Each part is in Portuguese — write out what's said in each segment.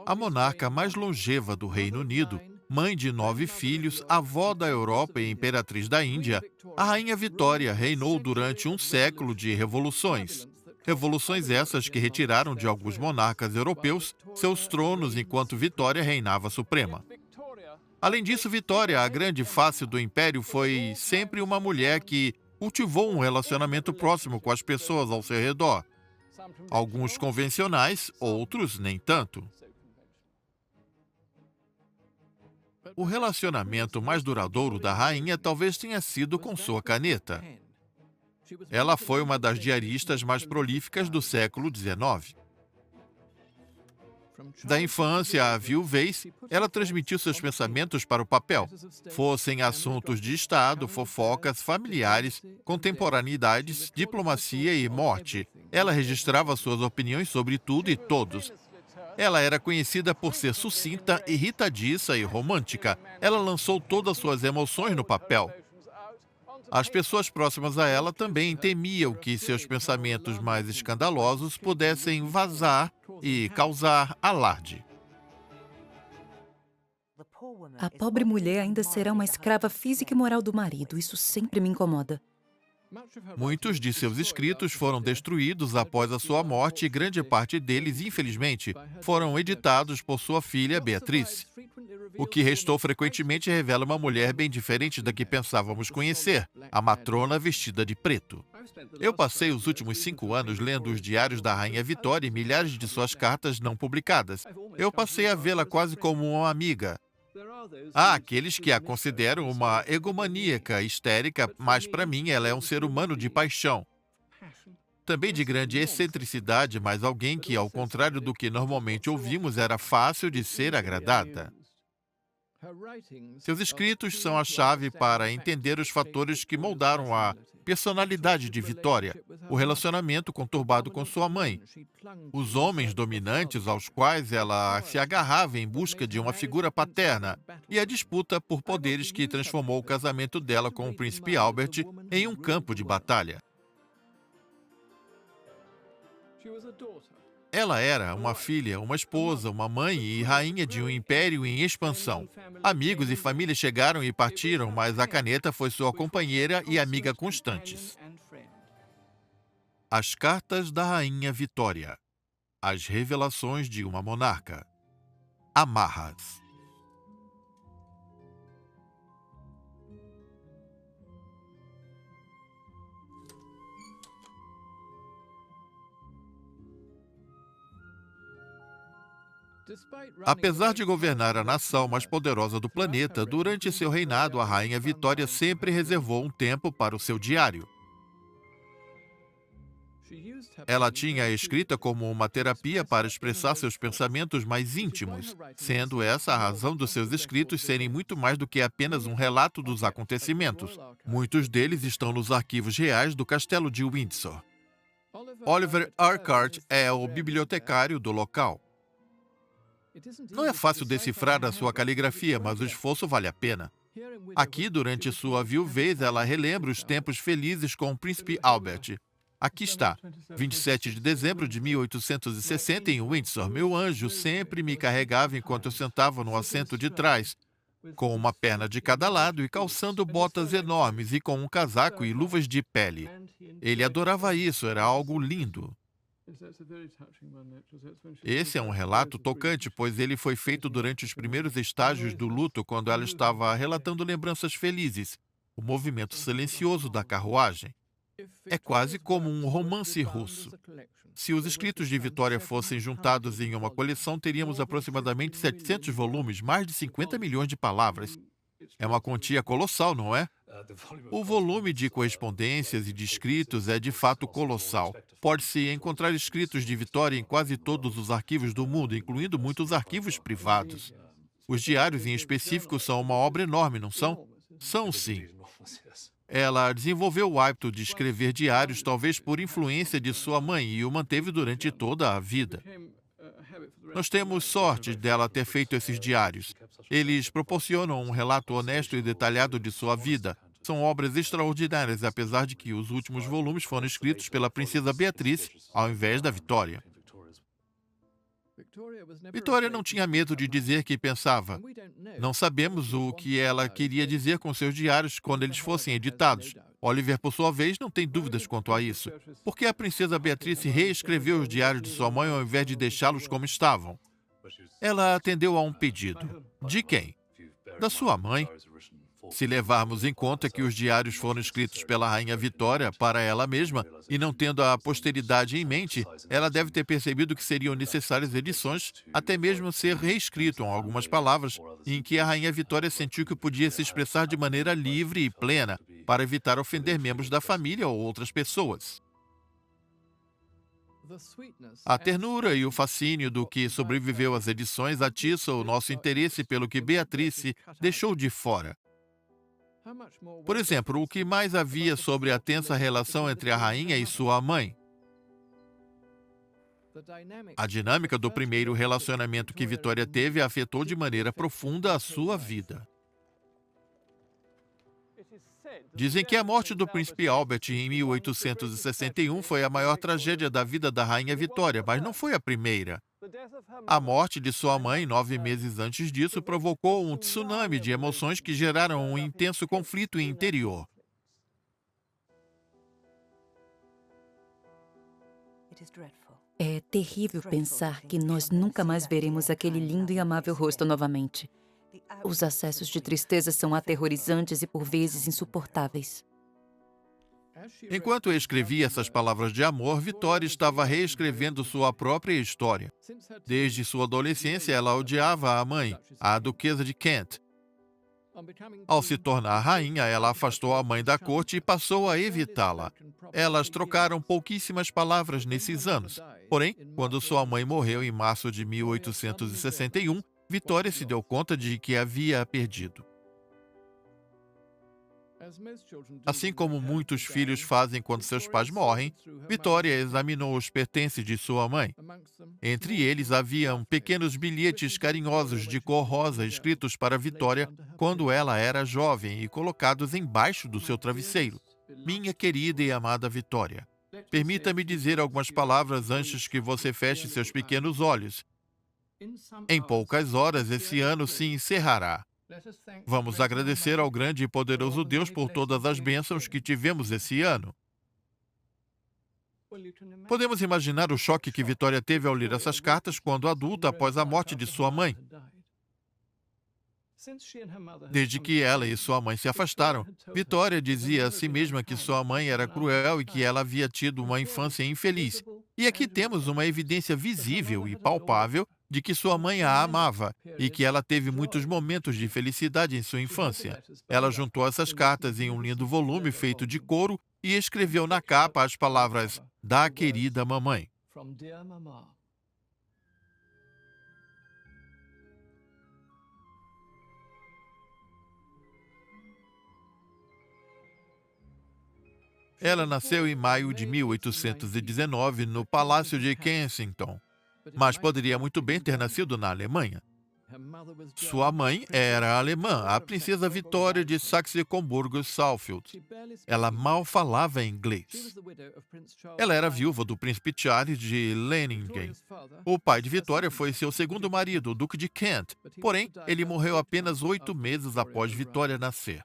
A monarca mais longeva do Reino Unido, mãe de 9 filhos, avó da Europa e imperatriz da Índia, a Rainha Vitória reinou durante um século de revoluções. Revoluções essas que retiraram de alguns monarcas europeus seus tronos enquanto Vitória reinava suprema. Além disso, Vitória, a grande face do império, foi sempre uma mulher que cultivou um relacionamento próximo com as pessoas ao seu redor. Alguns convencionais, outros nem tanto. O relacionamento mais duradouro da rainha talvez tenha sido com sua caneta. Ela foi uma das diaristas mais prolíficas do século XIX. Da infância à viuvez, ela transmitiu seus pensamentos para o papel, fossem assuntos de Estado, fofocas, familiares, contemporaneidades, diplomacia e morte. Ela registrava suas opiniões sobre tudo e todos. Ela era conhecida por ser sucinta, irritadiça e romântica. Ela lançou todas suas emoções no papel. As pessoas próximas a ela também temiam que seus pensamentos mais escandalosos pudessem vazar e causar alarde. A pobre mulher ainda será uma escrava física e moral do marido. Isso sempre me incomoda. Muitos de seus escritos foram destruídos após a sua morte e grande parte deles, infelizmente, foram editados por sua filha Beatriz. O que restou frequentemente revela uma mulher bem diferente da que pensávamos conhecer, a matrona vestida de preto. Eu passei os últimos 5 anos lendo os diários da Rainha Vitória e milhares de suas cartas não publicadas. Eu passei a vê-la quase como uma amiga. Há aqueles que a consideram uma egomaníaca histérica, mas para mim ela é um ser humano de paixão. Também de grande excentricidade, mas alguém que, ao contrário do que normalmente ouvimos, era fácil de ser agradada. Seus escritos são a chave para entender os fatores que moldaram a personalidade de Vitória, o relacionamento conturbado com sua mãe, os homens dominantes aos quais ela se agarrava em busca de uma figura paterna e a disputa por poderes que transformou o casamento dela com o príncipe Albert em um campo de batalha. Ela era uma filha, uma esposa, uma mãe e rainha de um império em expansão. Amigos e família chegaram e partiram, mas a caneta foi sua companheira e amiga constantes. As Cartas da Rainha Vitória. As Revelações de uma Monarca. Amarras. Apesar de governar a nação mais poderosa do planeta, durante seu reinado, a Rainha Vitória sempre reservou um tempo para o seu diário. Ela tinha a escrita como uma terapia para expressar seus pensamentos mais íntimos, sendo essa a razão dos seus escritos serem muito mais do que apenas um relato dos acontecimentos. Muitos deles estão nos arquivos reais do Castelo de Windsor. Oliver Urquhart é o bibliotecário do local. Não é fácil decifrar a sua caligrafia, mas o esforço vale a pena. Aqui, durante sua viuvez, ela relembra os tempos felizes com o príncipe Albert. Aqui está, 27 de dezembro de 1860, em Windsor. Meu anjo sempre me carregava enquanto eu sentava no assento de trás, com uma perna de cada lado e calçando botas enormes e com um casaco e luvas de pele. Ele adorava isso, era algo lindo. Esse é um relato tocante, pois ele foi feito durante os primeiros estágios do luto, quando ela estava relatando lembranças felizes, o movimento silencioso da carruagem. É quase como um romance russo. Se os escritos de Vitória fossem juntados em uma coleção, teríamos aproximadamente 700 volumes, mais de 50 milhões de palavras. É uma quantia colossal, não é? O volume de correspondências e de escritos é de fato colossal. Pode-se encontrar escritos de Vitória em quase todos os arquivos do mundo, incluindo muitos arquivos privados. Os diários em específico são uma obra enorme, não são? São sim. Ela desenvolveu o hábito de escrever diários, talvez por influência de sua mãe, e o manteve durante toda a vida. Nós temos sorte dela ter feito esses diários. Eles proporcionam um relato honesto e detalhado de sua vida. São obras extraordinárias, apesar de que os últimos volumes foram escritos pela princesa Beatriz, ao invés da Vitória. Vitória não tinha medo de dizer que pensava. Não sabemos o que ela queria dizer com seus diários quando eles fossem editados. Oliver, por sua vez, não tem dúvidas quanto a isso. Porque a princesa Beatrice reescreveu os diários de sua mãe ao invés de deixá-los como estavam. Ela atendeu a um pedido. De quem? Da sua mãe. Se levarmos em conta que os diários foram escritos pela Rainha Vitória para ela mesma e não tendo a posteridade em mente, ela deve ter percebido que seriam necessárias edições, até mesmo ser reescrito em algumas palavras em que a Rainha Vitória sentiu que podia se expressar de maneira livre e plena, para evitar ofender membros da família ou outras pessoas. A ternura e o fascínio do que sobreviveu às edições atiça o nosso interesse pelo que Beatrice deixou de fora. Por exemplo, o que mais havia sobre a tensa relação entre a rainha e sua mãe? A dinâmica do primeiro relacionamento que Vitória teve afetou de maneira profunda a sua vida. Dizem que a morte do príncipe Albert em 1861 foi a maior tragédia da vida da rainha Vitória, mas não foi a primeira. A morte de sua mãe, 9 meses antes disso, provocou um tsunami de emoções que geraram um intenso conflito interior. É terrível pensar que nós nunca mais veremos aquele lindo e amável rosto novamente. Os acessos de tristeza são aterrorizantes e por vezes insuportáveis. Enquanto escrevia essas palavras de amor, Vitória estava reescrevendo sua própria história. Desde sua adolescência, ela odiava a mãe, a duquesa de Kent. Ao se tornar rainha, ela afastou a mãe da corte e passou a evitá-la. Elas trocaram pouquíssimas palavras nesses anos. Porém, quando sua mãe morreu em março de 1861, Vitória se deu conta de que havia a perdido. Assim como muitos filhos fazem quando seus pais morrem, Vitória examinou os pertences de sua mãe. Entre eles haviam pequenos bilhetes carinhosos de cor rosa escritos para Vitória quando ela era jovem e colocados embaixo do seu travesseiro. Minha querida e amada Vitória, permita-me dizer algumas palavras antes que você feche seus pequenos olhos. Em poucas horas, esse ano se encerrará. Vamos agradecer ao grande e poderoso Deus por todas as bênçãos que tivemos esse ano. Podemos imaginar o choque que Vitória teve ao ler essas cartas quando adulta após a morte de sua mãe. Desde que ela e sua mãe se afastaram, Vitória dizia a si mesma que sua mãe era cruel e que ela havia tido uma infância infeliz. E aqui temos uma evidência visível e palpável de que sua mãe a amava e que ela teve muitos momentos de felicidade em sua infância. Ela juntou essas cartas em um lindo volume feito de couro e escreveu na capa as palavras "Da querida mamãe". Ela nasceu em maio de 1819 no Palácio de Kensington, mas poderia muito bem ter nascido na Alemanha. Sua mãe era alemã, a princesa Vitória de Saxe-Coburgo-Saalfeld. Ela mal falava inglês. Ela era viúva do príncipe Charles de Leiningen. O pai de Vitória foi seu segundo marido, o Duque de Kent. Porém, ele morreu apenas 8 meses após Vitória nascer.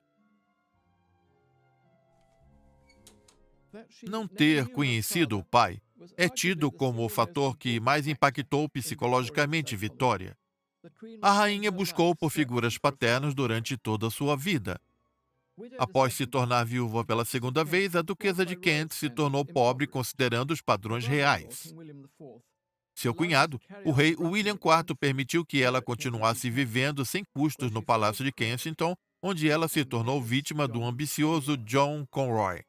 Não ter conhecido o pai é tido como o fator que mais impactou psicologicamente Vitória. A rainha buscou por figuras paternas durante toda a sua vida. Após se tornar viúva pela segunda vez, a duquesa de Kent se tornou pobre considerando os padrões reais. Seu cunhado, o rei William IV, permitiu que ela continuasse vivendo sem custos no Palácio de Kensington, onde ela se tornou vítima do ambicioso John Conroy.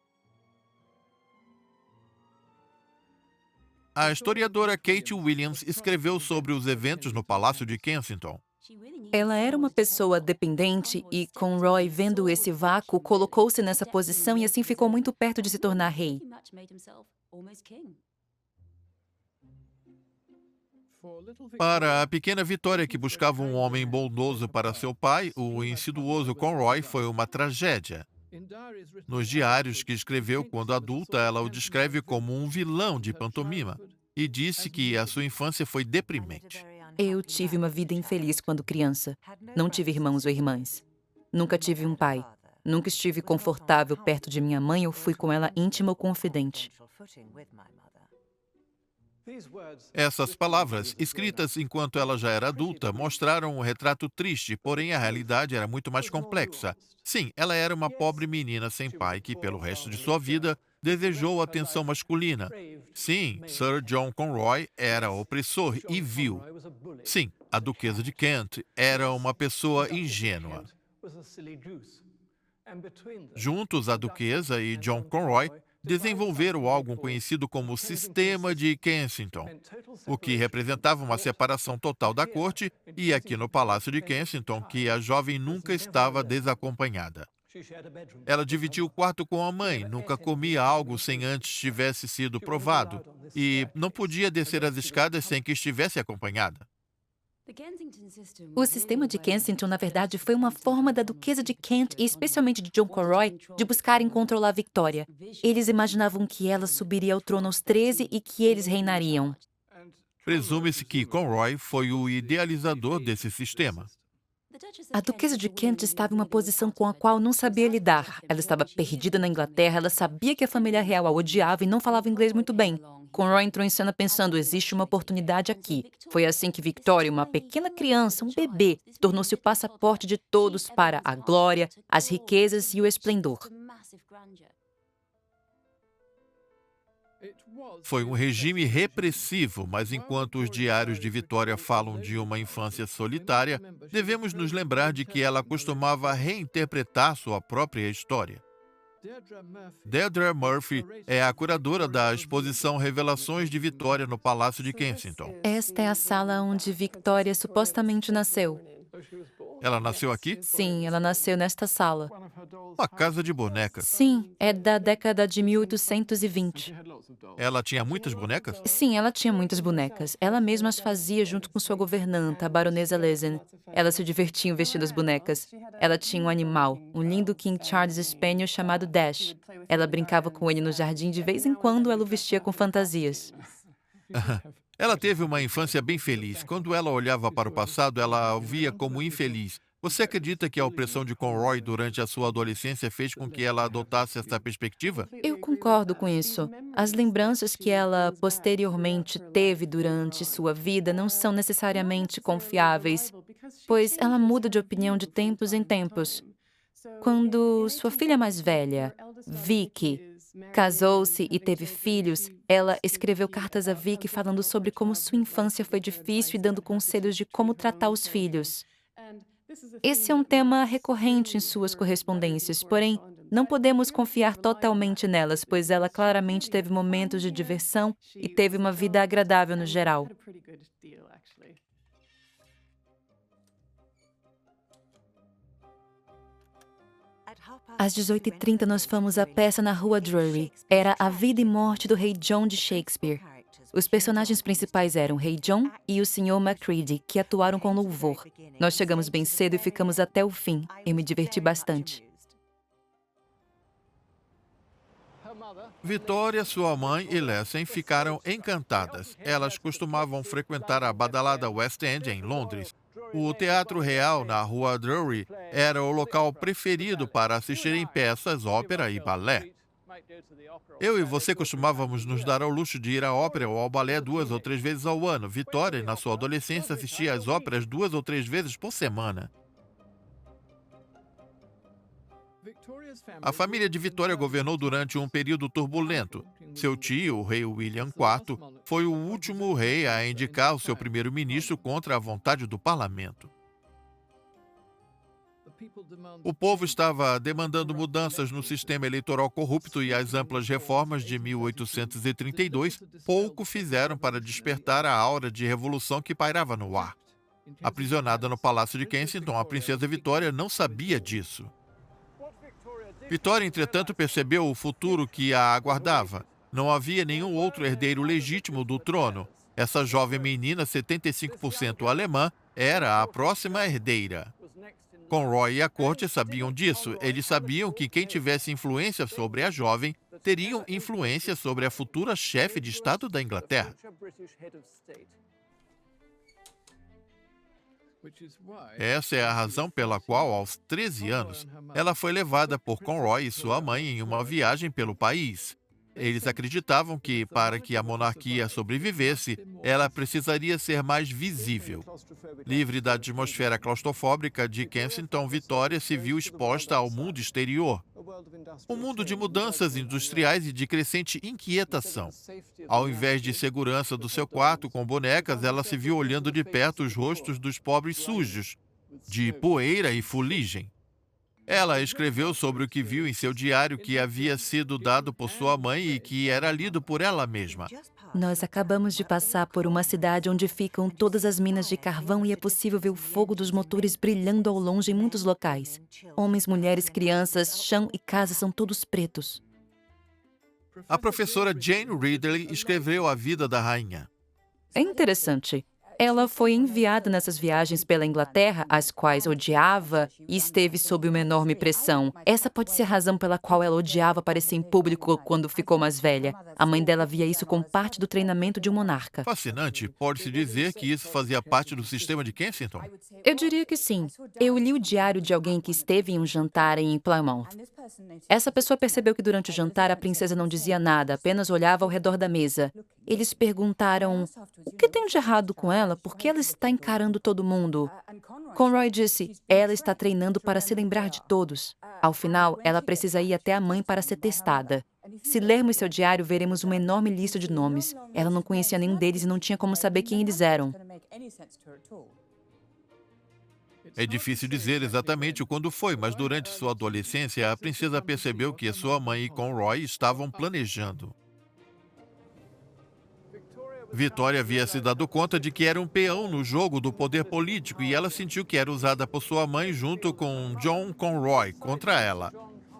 A historiadora Kate Williams escreveu sobre os eventos no Palácio de Kensington. Ela era uma pessoa dependente e Conroy, vendo esse vácuo, colocou-se nessa posição e assim ficou muito perto de se tornar rei. Para a pequena Vitória, que buscava um homem bondoso para seu pai, o insidioso Conroy foi uma tragédia. Nos diários que escreveu quando adulta, ela o descreve como um vilão de pantomima e disse que a sua infância foi deprimente. Eu tive uma vida infeliz quando criança. Não tive irmãos ou irmãs. Nunca tive um pai. Nunca estive confortável perto de minha mãe ou fui com ela íntima ou confidente. Essas palavras, escritas enquanto ela já era adulta, mostraram um retrato triste, porém a realidade era muito mais complexa. Sim, ela era uma pobre menina sem pai que, pelo resto de sua vida, desejou atenção masculina. Sim, Sir John Conroy era opressor e vil. Sim, a Duquesa de Kent era uma pessoa ingênua. Juntos, a Duquesa e John Conroy desenvolveram algo conhecido como Sistema de Kensington, o que representava uma separação total da corte e, aqui no Palácio de Kensington, que a jovem nunca estava desacompanhada. Ela dividia o quarto com a mãe, nunca comia algo sem antes tivesse sido provado e não podia descer as escadas sem que estivesse acompanhada. O sistema de Kensington, na verdade, foi uma forma da Duquesa de Kent e especialmente de John Conroy de buscarem controlar Victoria. Eles imaginavam que ela subiria ao trono aos 13 e que eles reinariam. Presume-se que Conroy foi o idealizador desse sistema. A Duquesa de Kent estava em uma posição com a qual não sabia lidar. Ela estava perdida na Inglaterra, ela sabia que a família real a odiava e não falava inglês muito bem. Conroy entrou em cena pensando, existe uma oportunidade aqui. Foi assim que Victoria, uma pequena criança, um bebê, tornou-se o passaporte de todos para a glória, as riquezas e o esplendor. Foi um regime repressivo, mas enquanto os diários de Vitória falam de uma infância solitária, devemos nos lembrar de que ela costumava reinterpretar sua própria história. Deirdre Murphy é a curadora da exposição Revelações de Vitória no Palácio de Kensington. Esta é a sala onde Victoria supostamente nasceu. Ela nasceu aqui? Sim, ela nasceu nesta sala. Uma casa de bonecas. Sim, é da década de 1820. Ela tinha muitas bonecas? Sim, ela tinha muitas bonecas. Ela mesma as fazia junto com sua governanta, a baronesa Lezen. Elas se divertiam vestindo as bonecas. Ela tinha um animal, um lindo King Charles Spaniel chamado Dash. Ela brincava com ele no jardim de vez em quando ela o vestia com fantasias. Ela teve uma infância bem feliz. Quando ela olhava para o passado, ela o via como infeliz. Você acredita que a opressão de Conroy durante a sua adolescência fez com que ela adotasse essa perspectiva? Eu concordo com isso. As lembranças que ela posteriormente teve durante sua vida não são necessariamente confiáveis, pois ela muda de opinião de tempos em tempos. Quando sua filha mais velha, Vicky, casou-se e teve filhos, ela escreveu cartas a Vicky falando sobre como sua infância foi difícil e dando conselhos de como tratar os filhos. Esse é um tema recorrente em suas correspondências, porém, não podemos confiar totalmente nelas, pois ela claramente teve momentos de diversão e teve uma vida agradável no geral. Às 18h30, nós fomos à peça na Rua Drury. Era A Vida e Morte do Rei John de Shakespeare. Os personagens principais eram o Rei John e o Sr. Macready, que atuaram com louvor. Nós chegamos bem cedo e ficamos até o fim. Eu me diverti bastante. Vitória, sua mãe e Lessen ficaram encantadas. Elas costumavam frequentar a badalada West End, em Londres. O Teatro Real, na Rua Drury, era o local preferido para assistirem peças, ópera e balé. Eu e você costumávamos nos dar ao luxo de ir à ópera ou ao balé 2 ou 3 vezes ao ano. Vitória, na sua adolescência, assistia às óperas 2 ou 3 vezes por semana. A família de Vitória governou durante um período turbulento. Seu tio, o rei William IV, foi o último rei a indicar o seu primeiro-ministro contra a vontade do parlamento. O povo estava demandando mudanças no sistema eleitoral corrupto e as amplas reformas de 1832 pouco fizeram para despertar a aura de revolução que pairava no ar. Aprisionada no Palácio de Kensington, a princesa Vitória não sabia disso. Vitória, entretanto, percebeu o futuro que a aguardava. Não havia nenhum outro herdeiro legítimo do trono. Essa jovem menina, 75% alemã, era a próxima herdeira. Conroy e a corte sabiam disso. Eles sabiam que quem tivesse influência sobre a jovem teriam influência sobre a futura chefe de Estado da Inglaterra. Essa é a razão pela qual, aos 13 anos, ela foi levada por Conroy e sua mãe em uma viagem pelo país. Eles acreditavam que, para que a monarquia sobrevivesse, ela precisaria ser mais visível. Livre da atmosfera claustrofóbica de Kensington, Vitória se viu exposta ao mundo exterior. Um mundo de mudanças industriais e de crescente inquietação. Ao invés de segurança do seu quarto com bonecas, ela se viu olhando de perto os rostos dos pobres sujos, de poeira e fuligem. Ela escreveu sobre o que viu em seu diário que havia sido dado por sua mãe e que era lido por ela mesma. Nós acabamos de passar por uma cidade onde ficam todas as minas de carvão e é possível ver o fogo dos motores brilhando ao longe em muitos locais. Homens, mulheres, crianças, chão e casa são todos pretos. A professora Jane Ridley escreveu a vida da rainha. É interessante. Ela foi enviada nessas viagens pela Inglaterra, as quais odiava, e esteve sob uma enorme pressão. Essa pode ser a razão pela qual ela odiava aparecer em público quando ficou mais velha. A mãe dela via isso como parte do treinamento de um monarca. Fascinante, pode-se dizer que isso fazia parte do sistema de Kensington? Eu diria que sim. Eu li o diário de alguém que esteve em um jantar em Plymouth. Essa pessoa percebeu que durante o jantar a princesa não dizia nada, apenas olhava ao redor da mesa. Eles perguntaram: o que tem de errado com ela? Por que ela está encarando todo mundo? Conroy disse: ela está treinando para se lembrar de todos. Ao final, ela precisa ir até a mãe para ser testada. Se lermos seu diário, veremos uma enorme lista de nomes. Ela não conhecia nenhum deles e não tinha como saber quem eles eram. É difícil dizer exatamente quando foi, mas durante sua adolescência, a princesa percebeu que sua mãe e Conroy estavam planejando. Vitória havia se dado conta de que era um peão no jogo do poder político e ela sentiu que era usada por sua mãe junto com John Conroy contra ela.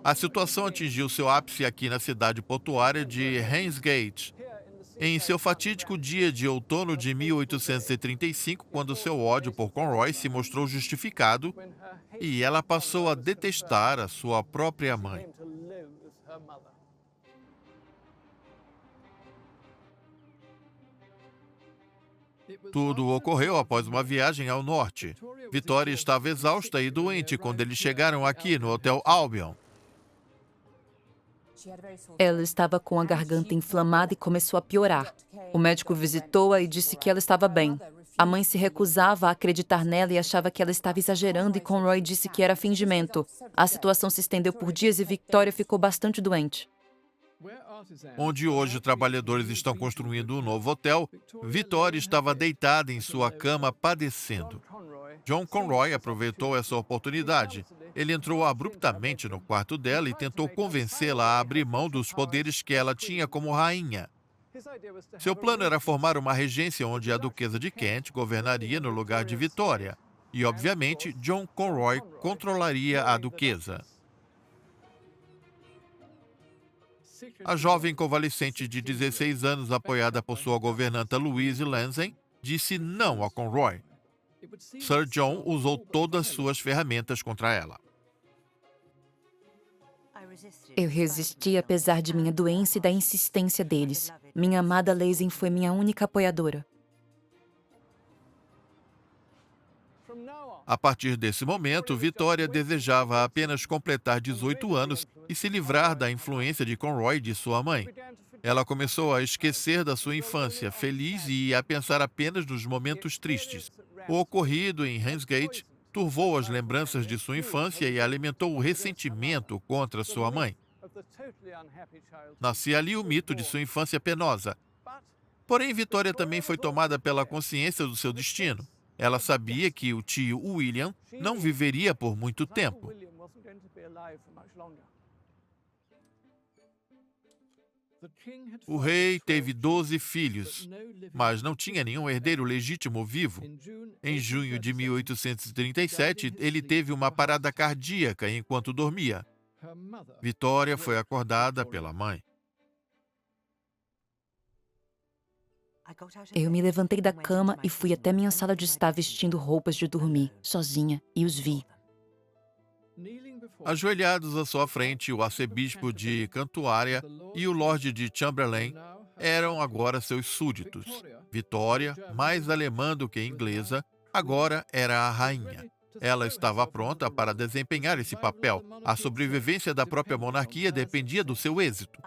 A situação atingiu seu ápice aqui na cidade portuária de Ramsgate, em seu fatídico dia de outono de 1835, quando seu ódio por Conroy se mostrou justificado e ela passou a detestar a sua própria mãe. Tudo ocorreu após uma viagem ao norte. Vitória estava exausta e doente quando eles chegaram aqui no Hotel Albion. Ela estava com a garganta inflamada e começou a piorar. O médico visitou-a e disse que ela estava bem. A mãe se recusava a acreditar nela e achava que ela estava exagerando, e Conroy disse que era fingimento. A situação se estendeu por dias e Victoria ficou bastante doente. Onde hoje trabalhadores estão construindo um novo hotel, Vitória estava deitada em sua cama padecendo. John Conroy aproveitou essa oportunidade. Ele entrou abruptamente no quarto dela e tentou convencê-la a abrir mão dos poderes que ela tinha como rainha. Seu plano era formar uma regência onde a duquesa de Kent governaria no lugar de Vitória. E, obviamente, John Conroy controlaria a duquesa. A jovem convalescente de 16 anos, apoiada por sua governanta Louise Lansing, disse não a Conroy. Sir John usou todas suas ferramentas contra ela. Eu resisti apesar de minha doença e da insistência deles. Minha amada Lansing foi minha única apoiadora. A partir desse momento, Vitória desejava apenas completar 18 anos e se livrar da influência de Conroy e de sua mãe. Ela começou a esquecer da sua infância feliz e a pensar apenas nos momentos tristes. O ocorrido em Ramsgate turvou as lembranças de sua infância e alimentou o ressentimento contra sua mãe. Nascia ali o mito de sua infância penosa. Porém, Vitória também foi tomada pela consciência do seu destino. Ela sabia que o tio William não viveria por muito tempo. O rei teve 12 filhos, mas não tinha nenhum herdeiro legítimo vivo. Em junho de 1837, ele teve uma parada cardíaca enquanto dormia. Vitória foi acordada pela mãe. Eu me levantei da cama e fui até minha sala de estar vestindo roupas de dormir, sozinha, e os vi. Ajoelhados à sua frente, o arcebispo de Cantuária e o lorde de Chamberlain eram agora seus súditos. Vitória, mais alemã do que inglesa, Agora era a rainha. Ela estava pronta para desempenhar esse papel. A sobrevivência da própria monarquia dependia do seu êxito.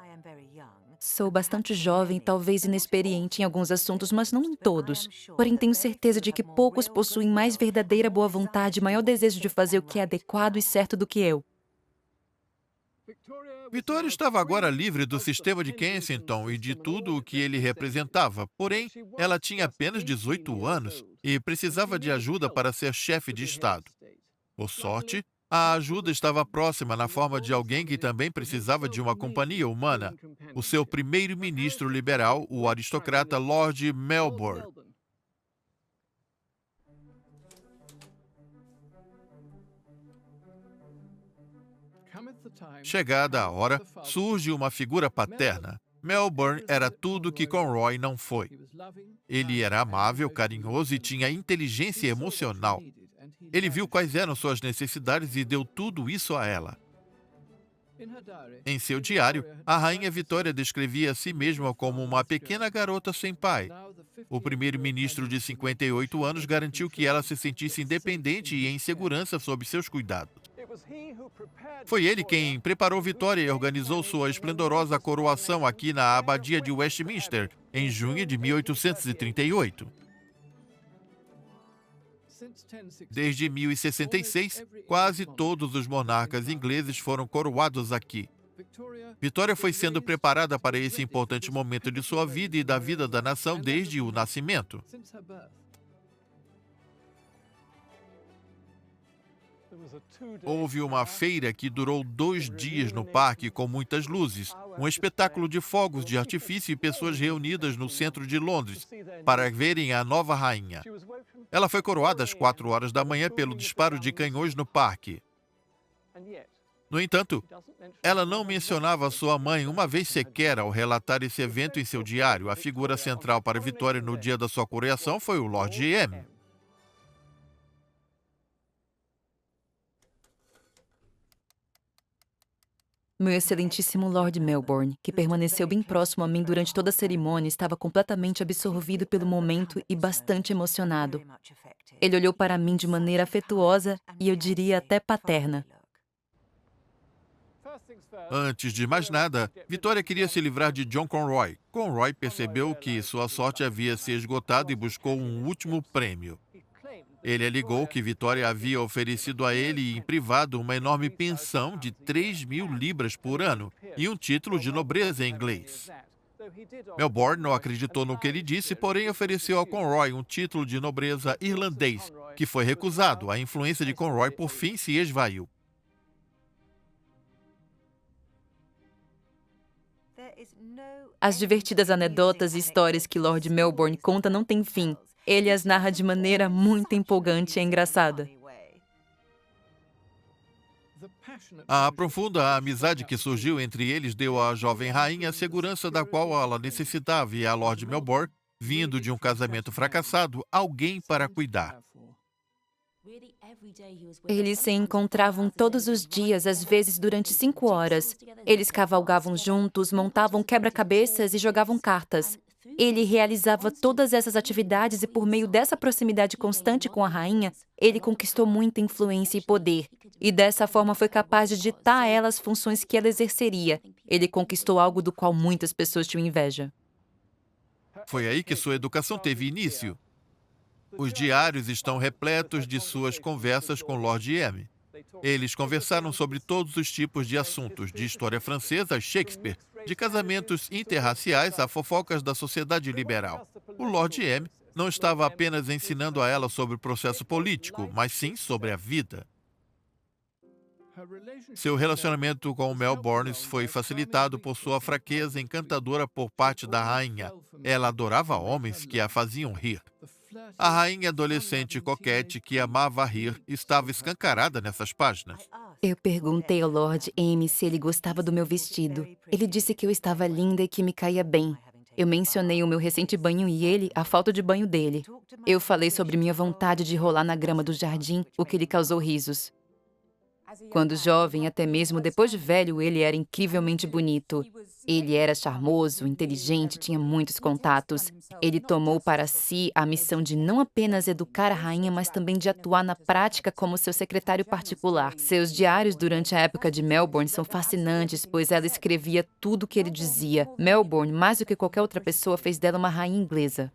Sou bastante jovem, talvez inexperiente em alguns assuntos, mas não em todos. Porém, tenho certeza de que poucos possuem mais verdadeira boa vontade e maior desejo de fazer o que é adequado e certo do que eu. Vitória estava agora livre do sistema de Kensington e de tudo o que ele representava. Porém, ela tinha apenas 18 anos e precisava de ajuda para ser chefe de Estado. Por sorte, a ajuda estava próxima na forma de alguém que também precisava de uma companhia humana. O seu primeiro-ministro liberal, o aristocrata Lord Melbourne. Chegada a hora, surge uma figura paterna. Melbourne era tudo que Conroy não foi. Ele era amável, carinhoso e tinha inteligência emocional. Ele viu quais eram suas necessidades e deu tudo isso a ela. Em seu diário, a rainha Vitória descrevia a si mesma como uma pequena garota sem pai. O primeiro-ministro de 58 anos garantiu que ela se sentisse independente e em segurança sob seus cuidados. Foi ele quem preparou Vitória e organizou sua esplendorosa coroação aqui na Abadia de Westminster, em junho de 1838. Desde 1066, quase todos os monarcas ingleses foram coroados aqui. Vitória foi sendo preparada para esse importante momento de sua vida e da vida da nação desde o nascimento. Houve uma feira que durou 2 dias no parque com muitas luzes, um espetáculo de fogos de artifício e pessoas reunidas no centro de Londres para verem a nova rainha. Ela foi coroada às 4 horas da manhã pelo disparo de canhões no parque. No entanto, ela não mencionava sua mãe uma vez sequer ao relatar esse evento em seu diário. A figura central para Vitória no dia da sua coroação foi o Lord M. Meu excelentíssimo Lord Melbourne, que permaneceu bem próximo a mim durante toda a cerimônia, estava completamente absorvido pelo momento e bastante emocionado. Ele olhou para mim de maneira afetuosa e eu diria até paterna. Antes de mais nada, Vitória queria se livrar de John Conroy. Conroy percebeu que sua sorte havia se esgotado e buscou um último prêmio. Ele alegou que Vitória havia oferecido a ele em privado uma enorme pensão de 3.000 libras por ano e um título de nobreza em inglês. Melbourne não acreditou no que ele disse, porém ofereceu a Conroy um título de nobreza irlandês, que foi recusado. A influência de Conroy, por fim, se esvaiu. As divertidas anedotas e histórias que Lord Melbourne conta não têm fim. Ele as narra de maneira muito empolgante e engraçada. A profunda amizade que surgiu entre eles deu à jovem rainha a segurança da qual ela necessitava e a Lord Melbourne, vindo de um casamento fracassado, alguém para cuidar. Eles se encontravam todos os dias, às vezes durante 5 horas. Eles cavalgavam juntos, montavam quebra-cabeças e jogavam cartas. Ele realizava todas essas atividades e, por meio dessa proximidade constante com a rainha, ele conquistou muita influência e poder. E dessa forma foi capaz de ditar a ela as funções que ela exerceria. Ele conquistou algo do qual muitas pessoas tinham inveja. Foi aí que sua educação teve início. Os diários estão repletos de suas conversas com Lord M. Eles conversaram sobre todos os tipos de assuntos, de história francesa a Shakespeare, de casamentos interraciais a fofocas da sociedade liberal. O Lord M não estava apenas ensinando a ela sobre o processo político, mas sim sobre a vida. Seu relacionamento com Melbourne foi facilitado por sua fraqueza encantadora por parte da rainha. Ela adorava homens que a faziam rir. A rainha adolescente coquete que amava rir estava escancarada nessas páginas. Eu perguntei ao Lord M se ele gostava do meu vestido. Ele disse que eu estava linda e que me caía bem. Eu mencionei o meu recente banho e ele, a falta de banho dele. Eu falei sobre minha vontade de rolar na grama do jardim, o que lhe causou risos. Quando jovem, até mesmo depois de velho, ele era incrivelmente bonito. Ele era charmoso, inteligente, tinha muitos contatos. Ele tomou para si a missão de não apenas educar a rainha, mas também de atuar na prática como seu secretário particular. Seus diários durante a época de Melbourne são fascinantes, pois ela escrevia tudo o que ele dizia. Melbourne, mais do que qualquer outra pessoa, fez dela uma rainha inglesa.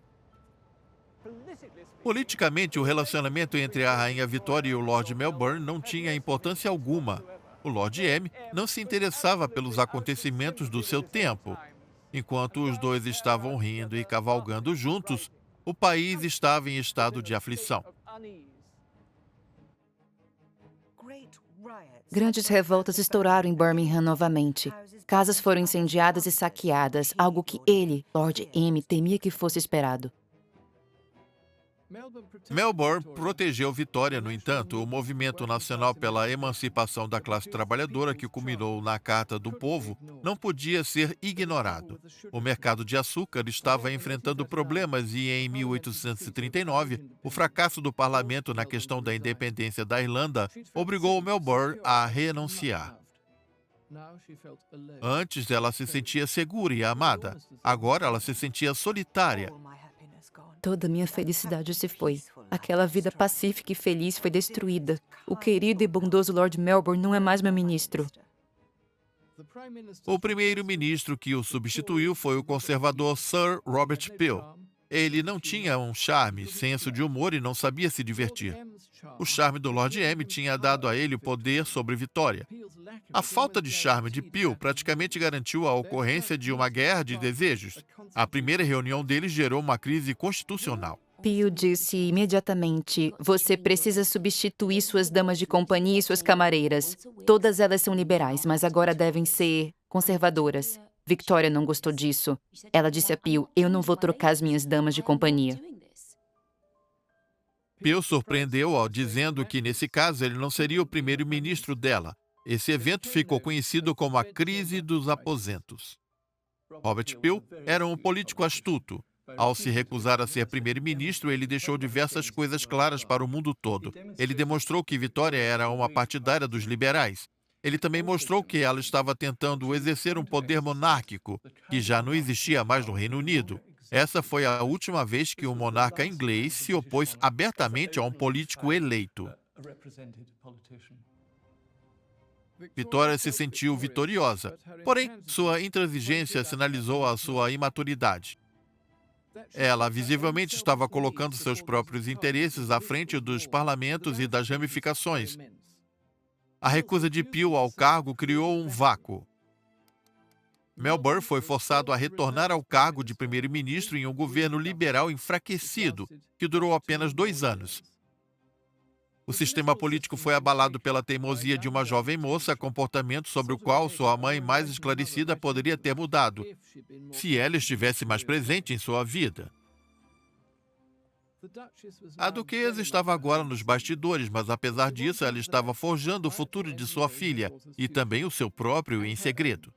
Politicamente, o relacionamento entre a Rainha Vitória e o Lord Melbourne não tinha importância alguma. O Lord M não se interessava pelos acontecimentos do seu tempo. Enquanto os dois estavam rindo e cavalgando juntos, o país estava em estado de aflição. Grandes revoltas estouraram em Birmingham novamente. Casas foram incendiadas e saqueadas, algo que ele, Lord M, temia que fosse esperado. Melbourne protegeu Vitória, no entanto, o movimento nacional pela emancipação da classe trabalhadora, que culminou na Carta do Povo, não podia ser ignorado. O mercado de açúcar estava enfrentando problemas e, em 1839, o fracasso do parlamento na questão da independência da Irlanda obrigou Melbourne a renunciar. Antes, ela se sentia segura e amada. Agora, ela se sentia solitária. Toda minha felicidade se foi. Aquela vida pacífica e feliz foi destruída. O querido e bondoso Lord Melbourne não é mais meu ministro. O primeiro-ministro que o substituiu foi o conservador Sir Robert Peel. Ele não tinha um charme, senso de humor e não sabia se divertir. O charme do Lord M tinha dado a ele o poder sobre Vitória. A falta de charme de Peel praticamente garantiu a ocorrência de uma guerra de desejos. A primeira reunião deles gerou uma crise constitucional. Peel disse imediatamente: "Você precisa substituir suas damas de companhia e suas camareiras. Todas elas são liberais, mas agora devem ser conservadoras." Victoria não gostou disso. Ela disse a Peel: "Eu não vou trocar as minhas damas de companhia." Peel surpreendeu-a dizendo que, nesse caso, ele não seria o primeiro-ministro dela. Esse evento ficou conhecido como a Crise dos Aposentos. Robert Peel era um político astuto. Ao se recusar a ser primeiro-ministro, ele deixou diversas coisas claras para o mundo todo. Ele demonstrou que Vitória era uma partidária dos liberais. Ele também mostrou que ela estava tentando exercer um poder monárquico, que já não existia mais no Reino Unido. Essa foi a última vez que um monarca inglês se opôs abertamente a um político eleito. Vitória se sentiu vitoriosa, porém, sua intransigência sinalizou a sua imaturidade. Ela visivelmente estava colocando seus próprios interesses à frente dos parlamentos e das ramificações. A recusa de Peel ao cargo criou um vácuo. Melbourne foi forçado a retornar ao cargo de primeiro-ministro em um governo liberal enfraquecido, que durou apenas 2 anos. O sistema político foi abalado pela teimosia de uma jovem moça, comportamento sobre o qual sua mãe mais esclarecida poderia ter mudado, se ela estivesse mais presente em sua vida. A duquesa estava agora nos bastidores, mas apesar disso, ela estava forjando o futuro de sua filha e também o seu próprio em segredo.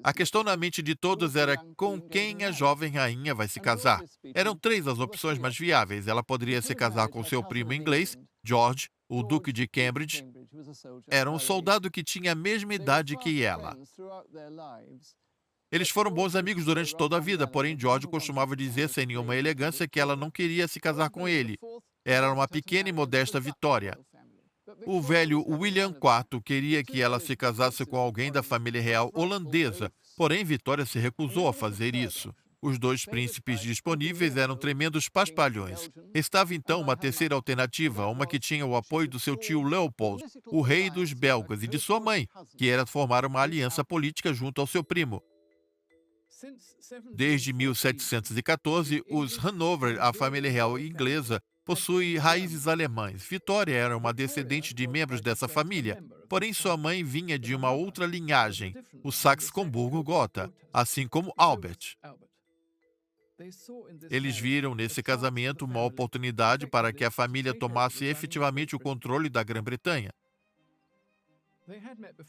A questão na mente de todos era com quem a jovem rainha vai se casar. Eram 3 as opções mais viáveis. Ela poderia se casar com seu primo inglês, George, o Duque de Cambridge. Era um soldado que tinha a mesma idade que ela. Eles foram bons amigos durante toda a vida, porém George costumava dizer sem nenhuma elegância que ela não queria se casar com ele. Era uma pequena e modesta Vitória. O velho William IV queria que ela se casasse com alguém da família real holandesa, porém Vitória se recusou a fazer isso. Os 2 príncipes disponíveis eram tremendos paspalhões. Estava então uma terceira alternativa, uma que tinha o apoio do seu tio Leopold, o rei dos belgas, e de sua mãe, que era formar uma aliança política junto ao seu primo. Desde 1714, os Hanover, a família real inglesa, possui raízes alemãs. Vitória era uma descendente de membros dessa família, porém sua mãe vinha de uma outra linhagem, o Saxe-Coburgo-Gotha, assim como Albert. Eles viram nesse casamento uma oportunidade para que a família tomasse efetivamente o controle da Grã-Bretanha.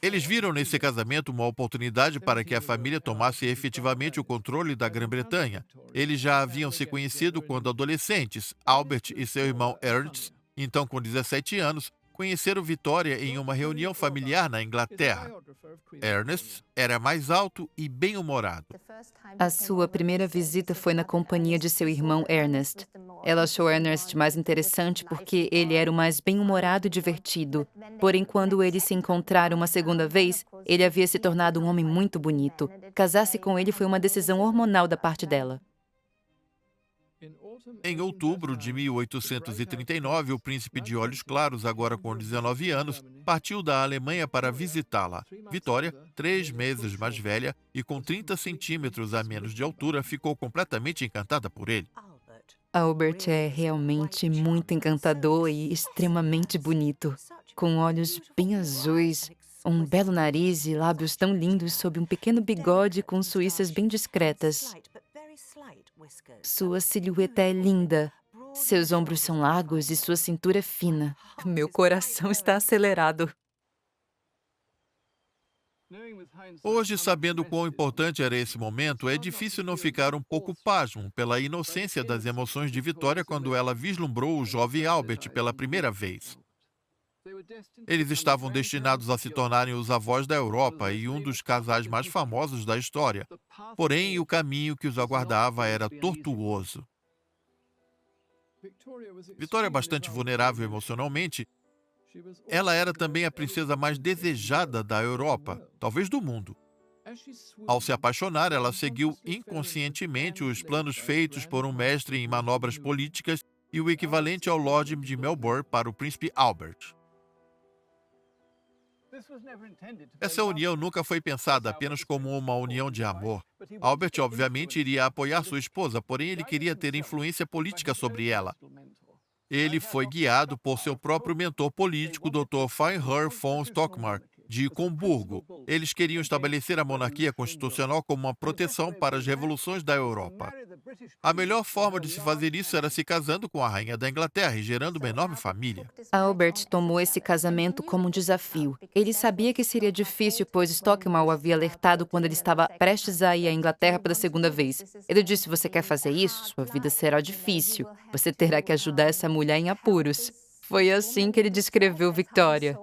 Eles viram nesse casamento uma oportunidade para que a família tomasse efetivamente o controle da Grã-Bretanha. Eles já haviam se conhecido quando adolescentes. Albert e seu irmão Ernst Então, com 17 anos, conheceram Vitória em uma reunião familiar na Inglaterra. Ernest era mais alto e bem-humorado. A sua primeira visita foi na companhia de seu irmão Ernest. Ela achou Ernest mais interessante porque ele era o mais bem-humorado e divertido. Porém, quando eles se encontraram uma segunda vez, ele havia se tornado um homem muito bonito. Casar-se com ele foi uma decisão hormonal da parte dela. Em outubro de 1839, o príncipe de olhos claros, agora com 19 anos, partiu da Alemanha para visitá-la. Vitória, 3 meses mais velha e com 30 centímetros a menos de altura, ficou completamente encantada por ele. Albert é realmente muito encantador e extremamente bonito, com olhos bem azuis, um belo nariz e lábios tão lindos sob um pequeno bigode com suíças bem discretas. Sua silhueta é linda, seus ombros são largos e sua cintura é fina. Meu coração está acelerado. Hoje, sabendo quão importante era esse momento, é difícil não ficar um pouco pasmo pela inocência das emoções de Vitória quando ela vislumbrou o jovem Albert pela primeira vez. Eles estavam destinados a se tornarem os avós da Europa e um dos casais mais famosos da história. Porém, o caminho que os aguardava era tortuoso. Vitória, bastante vulnerável emocionalmente, ela era também a princesa mais desejada da Europa, talvez do mundo. Ao se apaixonar, ela seguiu inconscientemente os planos feitos por um mestre em manobras políticas e o equivalente ao Lord de Melbourne para o príncipe Albert. Essa união nunca foi pensada apenas como uma união de amor. Albert, obviamente, iria apoiar sua esposa, porém ele queria ter influência política sobre ela. Ele foi guiado por seu próprio mentor político, Dr. Freiherr von Stockmar, de Comburgo. Eles queriam estabelecer a monarquia constitucional como uma proteção para as revoluções da Europa. A melhor forma de se fazer isso era se casando com a rainha da Inglaterra e gerando uma enorme família. Albert tomou esse casamento como um desafio. Ele sabia que seria difícil, pois Stockmar o havia alertado quando ele estava prestes a ir à Inglaterra pela segunda vez. Ele disse: "Você quer fazer isso? Sua vida será difícil. Você terá que ajudar essa mulher em apuros." Foi assim que ele descreveu Victoria.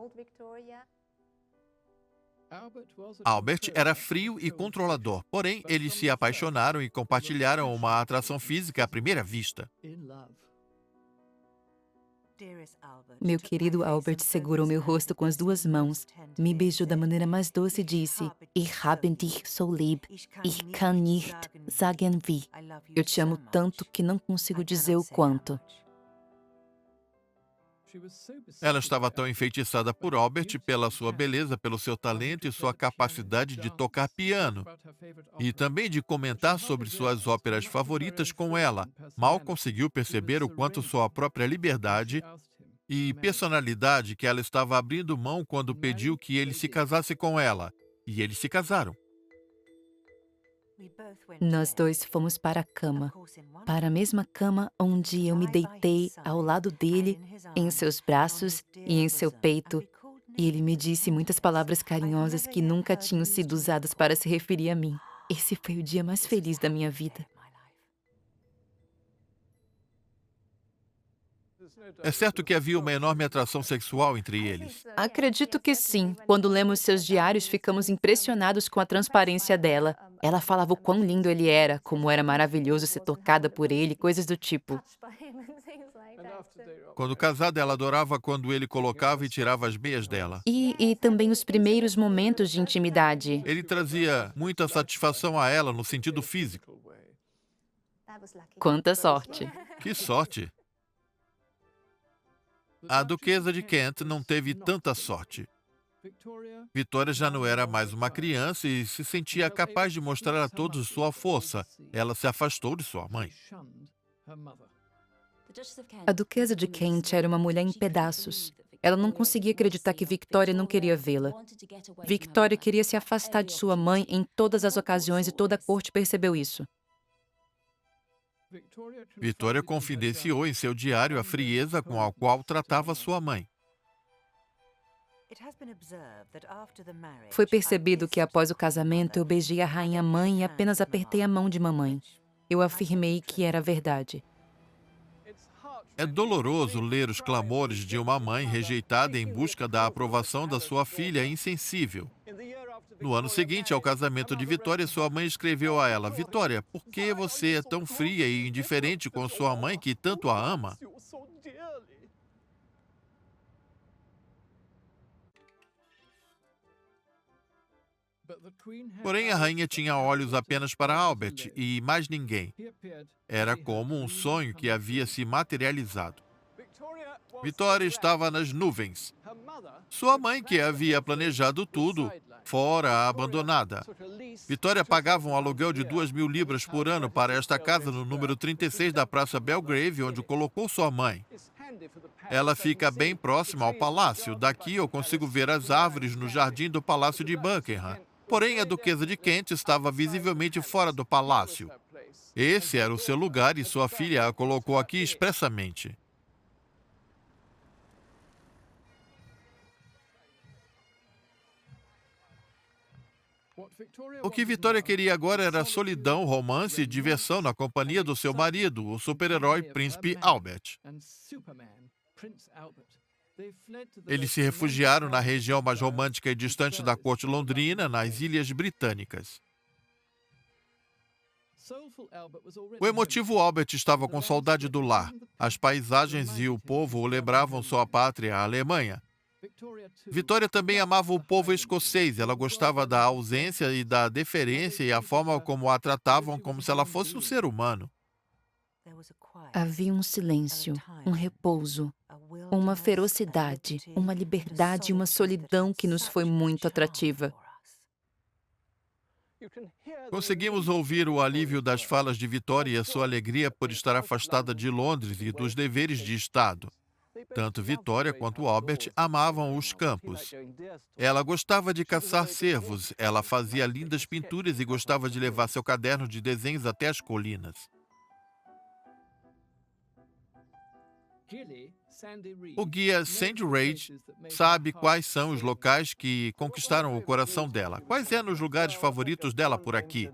Albert era frio e controlador, porém eles se apaixonaram e compartilharam uma atração física à primeira vista. Meu querido Albert segurou meu rosto com as 2 mãos, me beijou da maneira mais doce e disse: "Ich habe dich so lieb, ich kann nicht sagen wie." Eu te amo tanto que não consigo dizer o quanto. Ela estava tão enfeitiçada por Albert pela sua beleza, pelo seu talento e sua capacidade de tocar piano, e também de comentar sobre suas óperas favoritas com ela. Mal conseguiu perceber o quanto sua própria liberdade e personalidade que ela estava abrindo mão quando pediu que ele se casasse com ela. E eles se casaram. Nós 2 fomos para a cama, para a mesma cama onde eu me deitei ao lado dele, em seus braços e em seu peito, e ele me disse muitas palavras carinhosas que nunca tinham sido usadas para se referir a mim. Esse foi o dia mais feliz da minha vida. É certo que havia uma enorme atração sexual entre eles. Acredito que sim. Quando lemos seus diários, ficamos impressionados com a transparência dela. Ela falava o quão lindo ele era, como era maravilhoso ser tocada por ele, coisas do tipo. Quando casada, ela adorava quando ele colocava e tirava as meias dela. E também os primeiros momentos de intimidade. Ele trazia muita satisfação a ela no sentido físico. Quanta sorte! Que sorte! A duquesa de Kent não teve tanta sorte. Vitória já não era mais uma criança e se sentia capaz de mostrar a todos sua força. Ela se afastou de sua mãe. A duquesa de Kent era uma mulher em pedaços. Ela não conseguia acreditar que Victoria não queria vê-la. Victoria queria se afastar de sua mãe em todas as ocasiões e toda a corte percebeu isso. Vitória confidenciou em seu diário a frieza com a qual tratava sua mãe. Foi percebido que após o casamento eu beijei a rainha-mãe e apenas apertei a mão de mamãe. Eu afirmei que era verdade. É doloroso ler os clamores de uma mãe rejeitada em busca da aprovação da sua filha insensível. No ano seguinte ao casamento de Vitória, sua mãe escreveu a ela: Vitória, por que você é tão fria e indiferente com sua mãe que tanto a ama? Porém, a rainha tinha olhos apenas para Albert e mais ninguém. Era como um sonho que havia se materializado. Vitória estava nas nuvens. Sua mãe, que havia planejado tudo, fora abandonada. Vitória pagava um aluguel de 2.000 libras por ano para esta casa no número 36 da Praça Belgrave, onde colocou sua mãe. Ela fica bem próxima ao palácio. Daqui eu consigo ver as árvores no jardim do Palácio de Buckingham. Porém, a duquesa de Kent estava visivelmente fora do palácio. Esse era o seu lugar e sua filha a colocou aqui expressamente. O que Vitória queria agora era solidão, romance e diversão na companhia do seu marido, o super-herói Príncipe Albert. Eles se refugiaram na região mais romântica e distante da corte londrina, nas Ilhas Britânicas. O emotivo Albert estava com saudade do lar. As paisagens e o povo o lembravam sua pátria, a Alemanha. Vitória também amava o povo escocês. Ela gostava da ausência e da deferência e a forma como a tratavam como se ela fosse um ser humano. Havia um silêncio, um repouso, uma ferocidade, uma liberdade e uma solidão que nos foi muito atrativa. Conseguimos ouvir o alívio das falas de Vitória e a sua alegria por estar afastada de Londres e dos deveres de Estado. Tanto Vitória quanto Albert amavam os campos. Ela gostava de caçar cervos, ela fazia lindas pinturas e gostava de levar seu caderno de desenhos até as colinas. O guia Sandy Reid sabe quais são os locais que conquistaram o coração dela. Quais eram os lugares favoritos dela por aqui?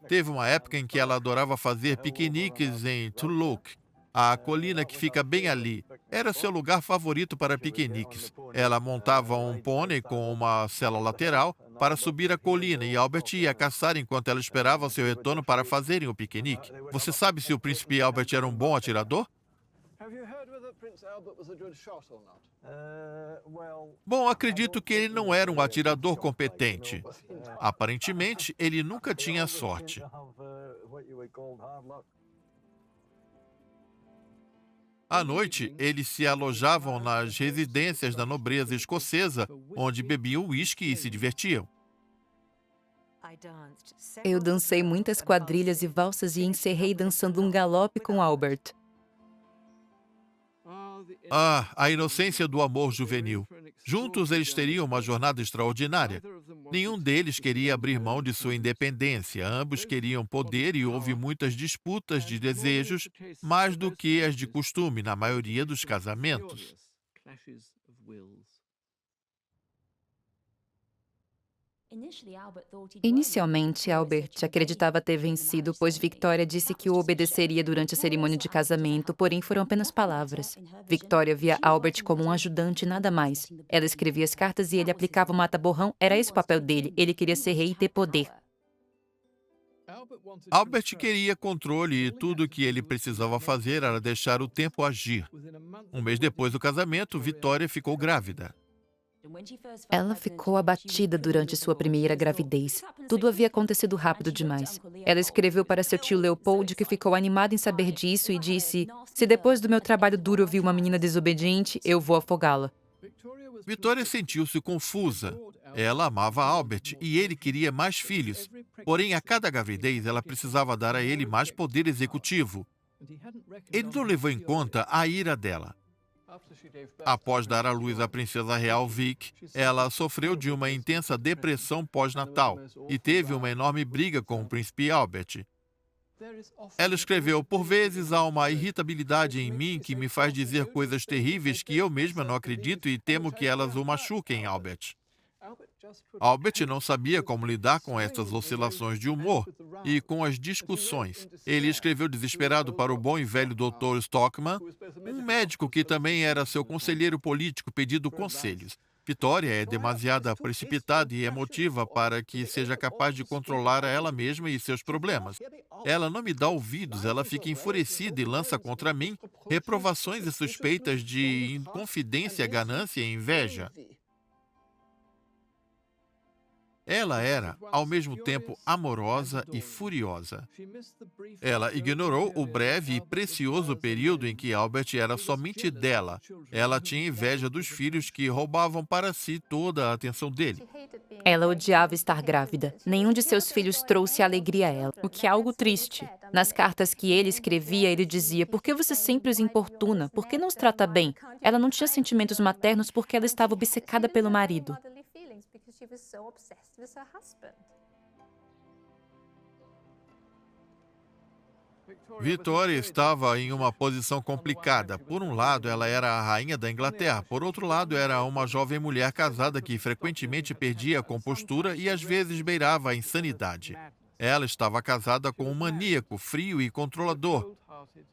Teve uma época em que ela adorava fazer piqueniques em Tulloch, a colina que fica bem ali. Era seu lugar favorito para piqueniques. Ela montava um pônei com uma sela lateral para subir a colina e Albert ia caçar enquanto ela esperava o seu retorno para fazerem o piquenique. Você sabe se o príncipe Albert era um bom atirador? Bom, acredito que ele não era um atirador competente. Aparentemente, ele nunca tinha sorte. À noite, eles se alojavam nas residências da nobreza escocesa, onde bebiam uísque e se divertiam. Eu dancei muitas quadrilhas e valsas e encerrei dançando um galope com Albert. A inocência do amor juvenil. Juntos eles teriam uma jornada extraordinária. Nenhum deles queria abrir mão de sua independência. Ambos queriam poder e houve muitas disputas de desejos, mais do que as de costume na maioria dos casamentos. Inicialmente, Albert acreditava ter vencido, pois Victoria disse que o obedeceria durante a cerimônia de casamento, porém foram apenas palavras. Victoria via Albert como um ajudante e nada mais. Ela escrevia as cartas e ele aplicava o mata-borrão. Era esse o papel dele. Ele queria ser rei e ter poder. Albert queria controle e tudo o que ele precisava fazer era deixar o tempo agir. Um mês depois do casamento, Victoria ficou grávida. Ela ficou abatida durante sua primeira gravidez. Tudo havia acontecido rápido demais. Ela escreveu para seu tio Leopold, que ficou animado em saber disso, e disse: "Se depois do meu trabalho duro eu vi uma menina desobediente, eu vou afogá-la." Victoria sentiu-se confusa. Ela amava Albert e ele queria mais filhos. Porém, a cada gravidez, ela precisava dar a ele mais poder executivo. Ele não levou em conta a ira dela. Após dar à luz a princesa real Vic, ela sofreu de uma intensa depressão pós-natal e teve uma enorme briga com o príncipe Albert. Ela escreveu: "Por vezes há uma irritabilidade em mim que me faz dizer coisas terríveis que eu mesma não acredito e temo que elas o machuquem, Albert." Albert não sabia como lidar com essas oscilações de humor e com as discussões. Ele escreveu desesperado para o bom e velho Dr. Stockman, um médico que também era seu conselheiro político, pedindo conselhos. Vitória é demasiado precipitada e emotiva para que seja capaz de controlar a ela mesma e seus problemas. Ela não me dá ouvidos, ela fica enfurecida e lança contra mim reprovações e suspeitas de inconfidência, ganância e inveja. Ela era, ao mesmo tempo, amorosa e furiosa. Ela ignorou o breve e precioso período em que Albert era somente dela. Ela tinha inveja dos filhos que roubavam para si toda a atenção dele. Ela odiava estar grávida. Nenhum de seus filhos trouxe alegria a ela, o que é algo triste. Nas cartas que ele escrevia, ele dizia: "Por que você sempre os importuna? Por que não os trata bem?" Ela não tinha sentimentos maternos porque ela estava obcecada pelo marido. Vitória estava em uma posição complicada. Por um lado, ela era a rainha da Inglaterra. Por outro lado, era uma jovem mulher casada que frequentemente perdia a compostura e às vezes beirava a insanidade. Ela estava casada com um maníaco, frio e controlador,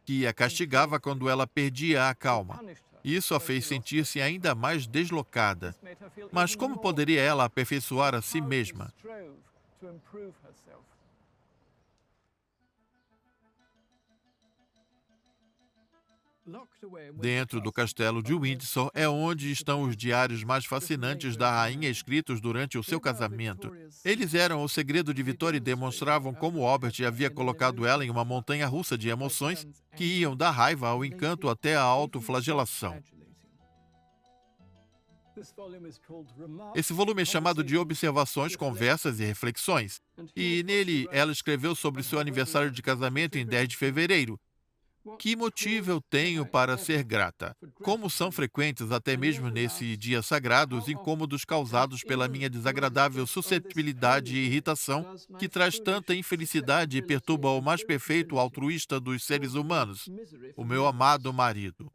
que a castigava quando ela perdia a calma. Isso a fez sentir-se ainda mais deslocada. Mas como poderia ela aperfeiçoar a si mesma? Dentro do castelo de Windsor é onde estão os diários mais fascinantes da rainha escritos durante o seu casamento. Eles eram o segredo de Vitória e demonstravam como Albert havia colocado ela em uma montanha-russa de emoções que iam da raiva ao encanto até a autoflagelação. Esse volume é chamado de Observações, Conversas e Reflexões, e nele ela escreveu sobre seu aniversário de casamento em 10 de fevereiro. Que motivo eu tenho para ser grata? Como são frequentes, até mesmo nesse dia sagrado, os incômodos causados pela minha desagradável suscetibilidade e irritação, que traz tanta infelicidade e perturba o mais perfeito altruísta dos seres humanos, o meu amado marido.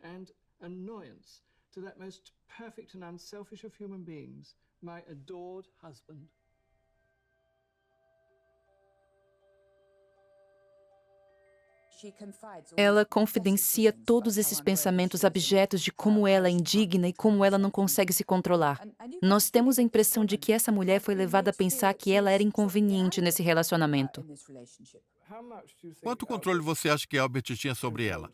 Ela confidencia todos esses pensamentos abjetos de como ela é indigna e como ela não consegue se controlar. Nós temos a impressão de que essa mulher foi levada a pensar que ela era inconveniente nesse relacionamento. Quanto controle você acha que Albert tinha sobre ela?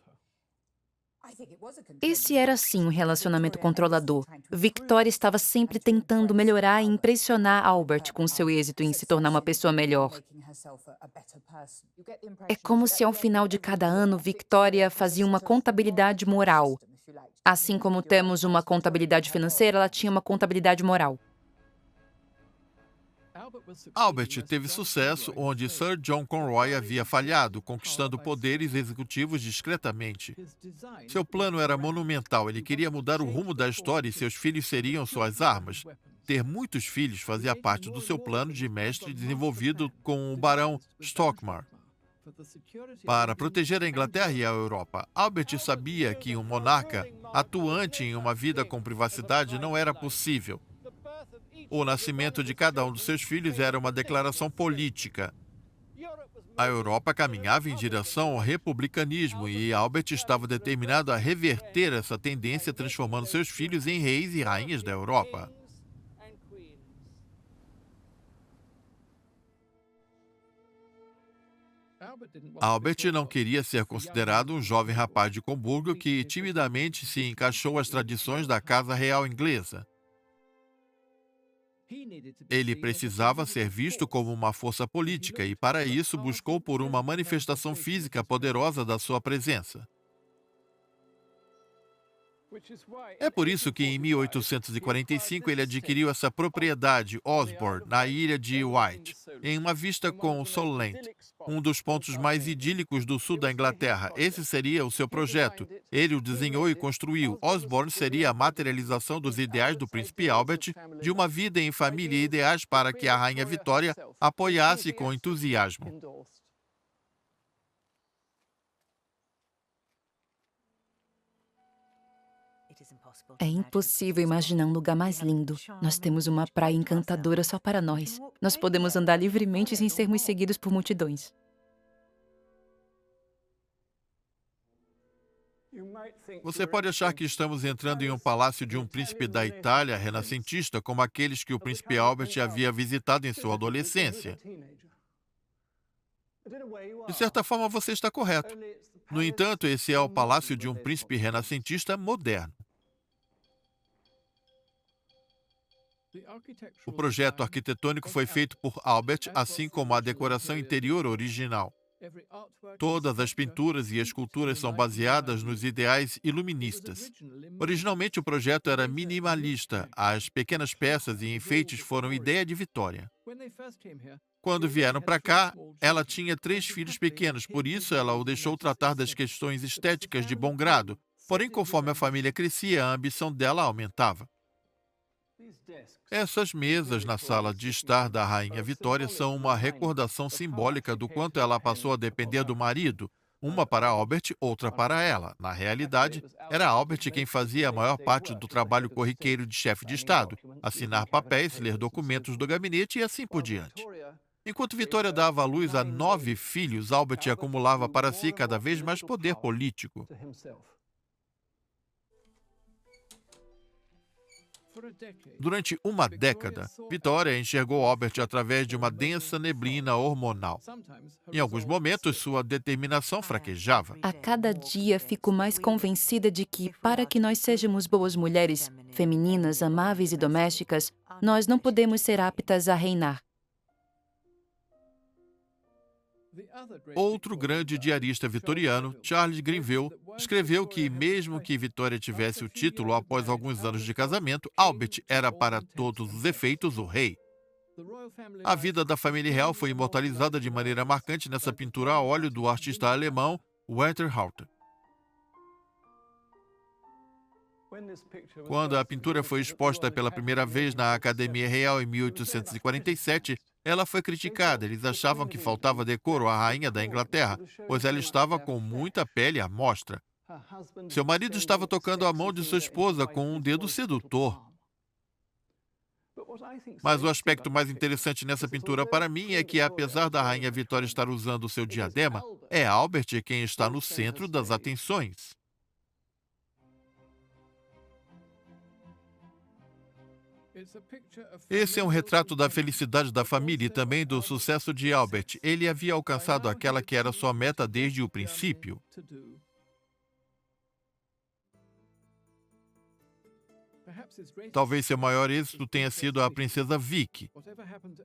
Esse era sim um relacionamento controlador. Victoria estava sempre tentando melhorar e impressionar Albert com seu êxito em se tornar uma pessoa melhor. É como se ao final de cada ano Victoria fazia uma contabilidade moral. Assim como temos uma contabilidade financeira, ela tinha uma contabilidade moral. Albert teve sucesso onde Sir John Conroy havia falhado, conquistando poderes executivos discretamente. Seu plano era monumental, ele queria mudar o rumo da história e seus filhos seriam suas armas. Ter muitos filhos fazia parte do seu plano de mestre desenvolvido com o barão Stockmar. Para proteger a Inglaterra e a Europa, Albert sabia que um monarca atuante em uma vida com privacidade não era possível. O nascimento de cada um dos seus filhos era uma declaração política. A Europa caminhava em direção ao republicanismo e Albert estava determinado a reverter essa tendência, transformando seus filhos em reis e rainhas da Europa. Albert não queria ser considerado um jovem rapaz de Comburgo que timidamente se encaixou às tradições da Casa Real inglesa. Ele precisava ser visto como uma força política e, para isso, buscou por uma manifestação física poderosa da sua presença. É por isso que, em 1845, ele adquiriu essa propriedade, Osborne, na ilha de Wight, em uma vista com Solent, um dos pontos mais idílicos do sul da Inglaterra. Esse seria o seu projeto. Ele o desenhou e construiu. Osborne seria a materialização dos ideais do príncipe Albert, de uma vida em família e ideais para que a rainha Vitória apoiasse com entusiasmo. É impossível imaginar um lugar mais lindo. Nós temos uma praia encantadora só para nós. Nós podemos andar livremente sem sermos seguidos por multidões. Você pode achar que estamos entrando em um palácio de um príncipe da Itália renascentista, como aqueles que o príncipe Albert havia visitado em sua adolescência. De certa forma, você está correto. No entanto, esse é o palácio de um príncipe renascentista moderno. O projeto arquitetônico foi feito por Albert, assim como a decoração interior original. Todas as pinturas e esculturas são baseadas nos ideais iluministas. Originalmente, o projeto era minimalista. As pequenas peças e enfeites foram ideia de Vitória. Quando vieram para cá, ela tinha 3 filhos pequenos, por isso ela o deixou tratar das questões estéticas de bom grado. Porém, conforme a família crescia, a ambição dela aumentava. Essas mesas na sala de estar da Rainha Vitória são uma recordação simbólica do quanto ela passou a depender do marido, uma para Albert, outra para ela. Na realidade, era Albert quem fazia a maior parte do trabalho corriqueiro de chefe de Estado, assinar papéis, ler documentos do gabinete e assim por diante. Enquanto Vitória dava à luz a 9 filhos, Albert acumulava para si cada vez mais poder político. Durante uma década, Vitória enxergou Albert através de uma densa neblina hormonal. Em alguns momentos, sua determinação fraquejava. A cada dia fico mais convencida de que, para que nós sejamos boas mulheres, femininas, amáveis e domésticas, nós não podemos ser aptas a reinar. Outro grande diarista vitoriano, Charles Grenville, escreveu que, mesmo que Vitória tivesse o título após alguns anos de casamento, Albert era, para todos os efeitos, o rei. A vida da família real foi imortalizada de maneira marcante nessa pintura a óleo do artista alemão Walter Hauter. Quando a pintura foi exposta pela primeira vez na Academia Real em 1847, ela foi criticada. Eles achavam que faltava decoro à rainha da Inglaterra, pois ela estava com muita pele à mostra. Seu marido estava tocando a mão de sua esposa com um dedo sedutor. Mas o aspecto mais interessante nessa pintura para mim é que, apesar da rainha Vitória estar usando o seu diadema, é Albert quem está no centro das atenções. Esse é um retrato da felicidade da família e também do sucesso de Albert. Ele havia alcançado aquela que era sua meta desde o princípio. Talvez seu maior êxito tenha sido a princesa Vicky.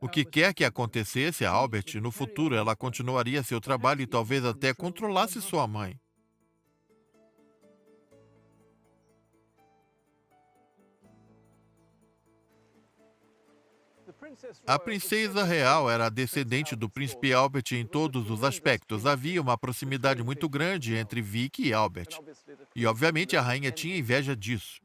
O que quer que acontecesse a Albert, no futuro ela continuaria seu trabalho e talvez até controlasse sua mãe. A princesa real era descendente do príncipe Albert em todos os aspectos. Havia uma proximidade muito grande entre Vicky e Albert. E, obviamente, a rainha tinha inveja disso.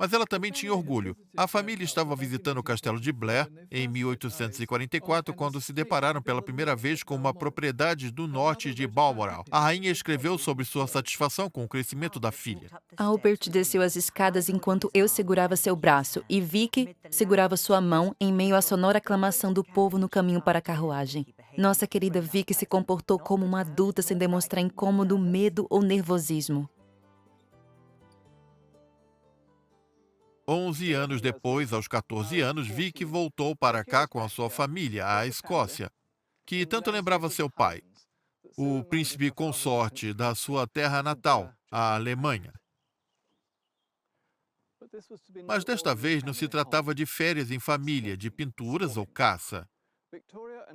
Mas ela também tinha orgulho. A família estava visitando o castelo de Blair em 1844, quando se depararam pela primeira vez com uma propriedade do norte de Balmoral. A rainha escreveu sobre sua satisfação com o crescimento da filha. Albert desceu as escadas enquanto eu segurava seu braço e Vicky segurava sua mão em meio à sonora aclamação do povo no caminho para a carruagem. Nossa querida Vicky se comportou como uma adulta sem demonstrar incômodo, medo ou nervosismo. 11 anos depois, aos 14 anos, Vicky voltou para cá com a sua família, a Escócia, que tanto lembrava seu pai, o príncipe consorte da sua terra natal, a Alemanha. Mas desta vez não se tratava de férias em família, de pinturas ou caça.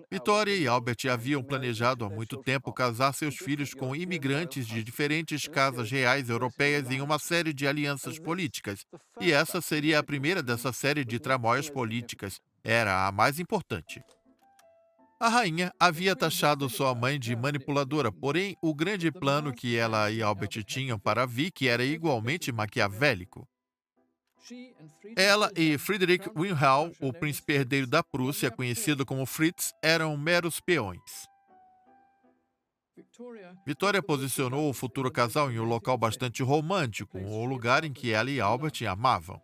Vitória e Albert haviam planejado há muito tempo casar seus filhos com imigrantes de diferentes casas reais europeias em uma série de alianças políticas. E essa seria a primeira dessa série de tramóias políticas. Era a mais importante. A rainha havia taxado sua mãe de manipuladora, porém o grande plano que ela e Albert tinham para Vicky era igualmente maquiavélico. Ela e Friedrich Wilhelm, o príncipe herdeiro da Prússia, conhecido como Fritz, eram meros peões. Vitória posicionou o futuro casal em um local bastante romântico, um lugar em que ela e Albert amavam.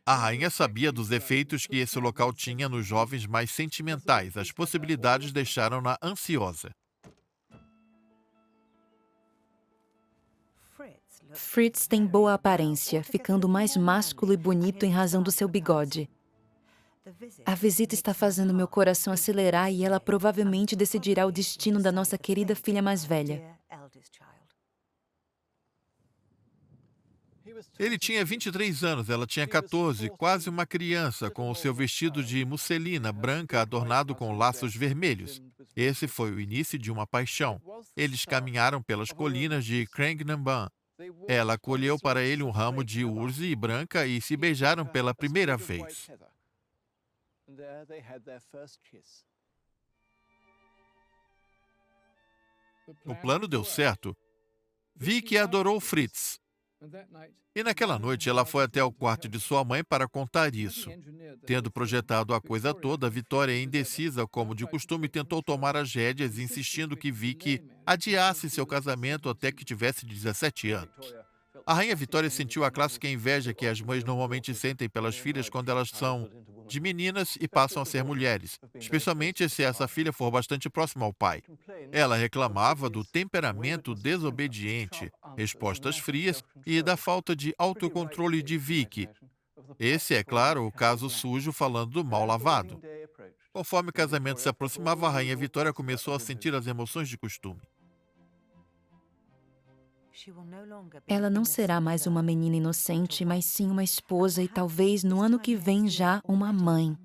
A rainha sabia dos efeitos que esse local tinha nos jovens mais sentimentais. As possibilidades deixaram-na ansiosa. Fritz tem boa aparência, ficando mais másculo e bonito em razão do seu bigode. A visita está fazendo meu coração acelerar e ela provavelmente decidirá o destino da nossa querida filha mais velha. Ele tinha 23 anos, ela tinha 14, quase uma criança, com o seu vestido de musselina branca adornado com laços vermelhos. Esse foi o início de uma paixão. Eles caminharam pelas colinas de Craignaban. Ela colheu para ele um ramo de urze branca e se beijaram pela primeira vez. O plano deu certo. Vicky adorou Fritz. E naquela noite ela foi até o quarto de sua mãe para contar isso. Tendo projetado a coisa toda, Vitória, indecisa como de costume, tentou tomar as rédeas, insistindo que Vicky adiasse seu casamento até que tivesse 17 anos. A rainha Vitória sentiu a clássica inveja que as mães normalmente sentem pelas filhas quando elas são de meninas e passam a ser mulheres, especialmente se essa filha for bastante próxima ao pai. Ela reclamava do temperamento desobediente, respostas frias e da falta de autocontrole de Vicky. Esse é, claro, o caso sujo falando do mal lavado. Conforme o casamento se aproximava, a rainha Vitória começou a sentir as emoções de costume. Ela não será mais uma menina inocente, mas sim uma esposa e talvez no ano que vem já uma mãe.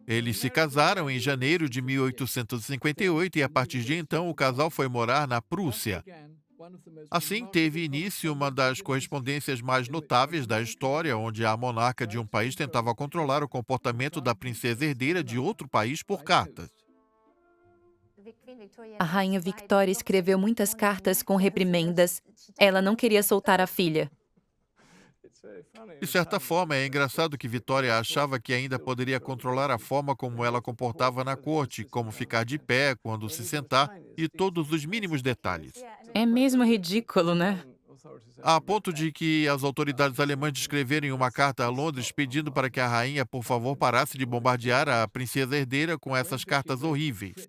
Eles se casaram em janeiro de 1858 e, a partir de então, o casal foi morar na Prússia. Assim, teve início uma das correspondências mais notáveis da história, onde a monarca de um país tentava controlar o comportamento da princesa herdeira de outro país por cartas. A rainha Victoria escreveu muitas cartas com reprimendas. Ela não queria soltar a filha. De certa forma, é engraçado que Vitória achava que ainda poderia controlar a forma como ela comportava na corte, como ficar de pé, quando se sentar e todos os mínimos detalhes. É mesmo ridículo, né? A ponto de que as autoridades alemãs escreverem uma carta a Londres pedindo para que a rainha, por favor, parasse de bombardear a princesa herdeira com essas cartas horríveis.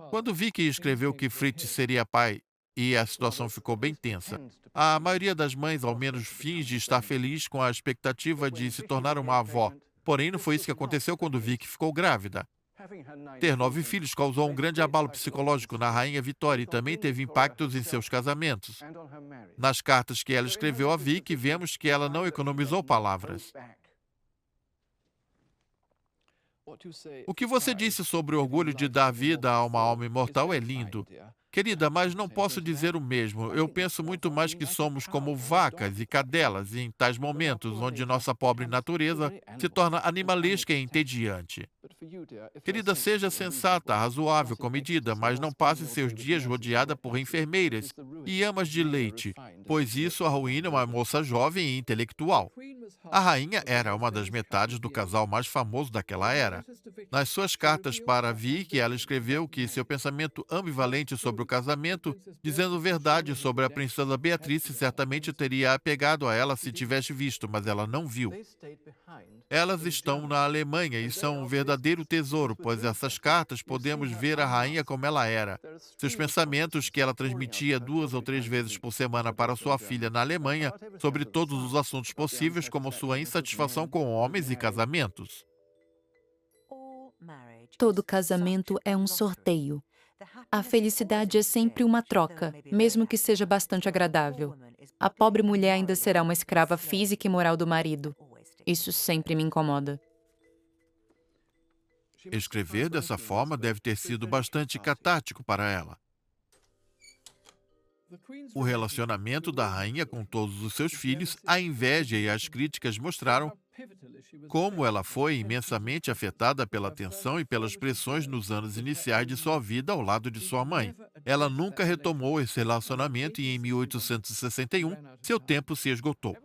Quando Vicky escreveu que Fritz seria pai e a situação ficou bem tensa, a maioria das mães, ao menos, finge estar feliz com a expectativa de se tornar uma avó. Porém, não foi isso que aconteceu quando Vicky ficou grávida. Ter 9 filhos causou um grande abalo psicológico na rainha Vitória e também teve impactos em seus casamentos. Nas cartas que ela escreveu a Vicky, vemos que ela não economizou palavras. O que você disse sobre o orgulho de dar vida a uma alma imortal é lindo. Querida, mas não posso dizer o mesmo. Eu penso muito mais que somos como vacas e cadelas em tais momentos onde nossa pobre natureza se torna animalesca e entediante. Querida, seja sensata, razoável, comedida, mas não passe seus dias rodeada por enfermeiras e amas de leite, pois isso arruína uma moça jovem e intelectual. A rainha era uma das metades do casal mais famoso daquela era. Nas suas cartas para Vicky, ela escreveu que seu pensamento ambivalente sobre o casamento, dizendo verdade sobre a princesa Beatrice, certamente teria apegado a ela se tivesse visto, mas ela não viu. Elas estão na Alemanha e são um verdadeiro tesouro, pois essas cartas podemos ver a rainha como ela era. Seus pensamentos que ela transmitia 2 ou 3 vezes por semana para sua filha na Alemanha, sobre todos os assuntos possíveis, como sua insatisfação com homens e casamentos. Todo casamento é um sorteio. A felicidade é sempre uma troca, mesmo que seja bastante agradável. A pobre mulher ainda será uma escrava física e moral do marido. Isso sempre me incomoda. Escrever dessa forma deve ter sido bastante catártico para ela. O relacionamento da rainha com todos os seus filhos, a inveja e as críticas mostraram como ela foi imensamente afetada pela tensão e pelas pressões nos anos iniciais de sua vida ao lado de sua mãe. Ela nunca retomou esse relacionamento e, em 1861, seu tempo se esgotou.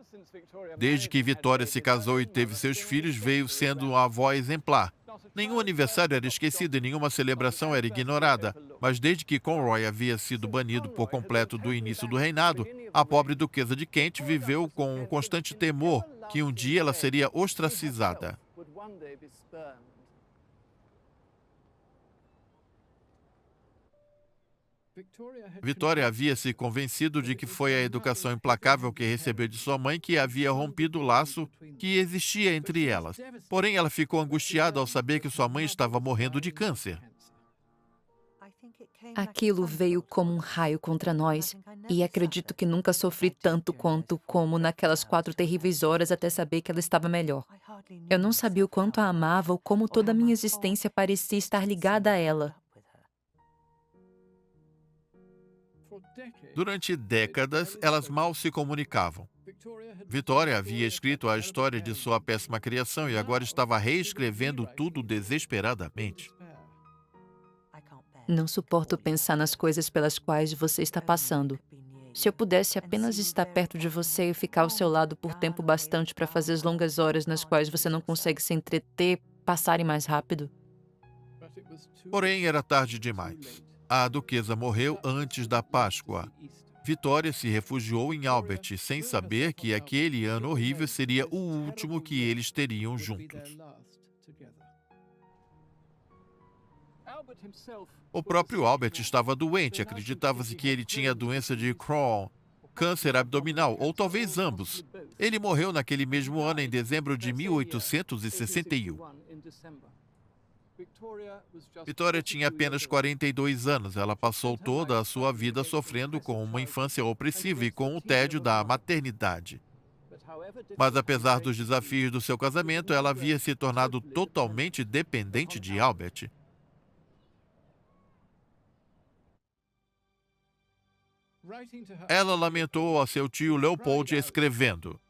Desde que Vitória se casou e teve seus filhos, veio sendo uma avó exemplar. Nenhum aniversário era esquecido e nenhuma celebração era ignorada. Mas desde que Conroy havia sido banido por completo do início do reinado, a pobre duquesa de Kent viveu com um constante temor que um dia ela seria ostracizada. Vitória havia se convencido de que foi a educação implacável que recebeu de sua mãe que havia rompido o laço que existia entre elas. Porém, ela ficou angustiada ao saber que sua mãe estava morrendo de câncer. Aquilo veio como um raio contra nós, e acredito que nunca sofri tanto quanto como naquelas 4 terríveis horas até saber que ela estava melhor. Eu não sabia o quanto a amava ou como toda a minha existência parecia estar ligada a ela. Durante décadas, elas mal se comunicavam. Vitória havia escrito a história de sua péssima criação e agora estava reescrevendo tudo desesperadamente. Não suporto pensar nas coisas pelas quais você está passando. Se eu pudesse apenas estar perto de você e ficar ao seu lado por tempo bastante para fazer as longas horas nas quais você não consegue se entreter passarem mais rápido. Porém, era tarde demais. A duquesa morreu antes da Páscoa. Vitória se refugiou em Albert, sem saber que aquele ano horrível seria o último que eles teriam juntos. O próprio Albert estava doente, acreditava-se que ele tinha a doença de Crohn, câncer abdominal, ou talvez ambos. Ele morreu naquele mesmo ano, em dezembro de 1861. Vitória tinha apenas 42 anos. Ela passou toda a sua vida sofrendo com uma infância opressiva e com o tédio da maternidade. Mas apesar dos desafios do seu casamento, ela havia se tornado totalmente dependente de Albert. Ela lamentou a seu tio Leopold escrevendo: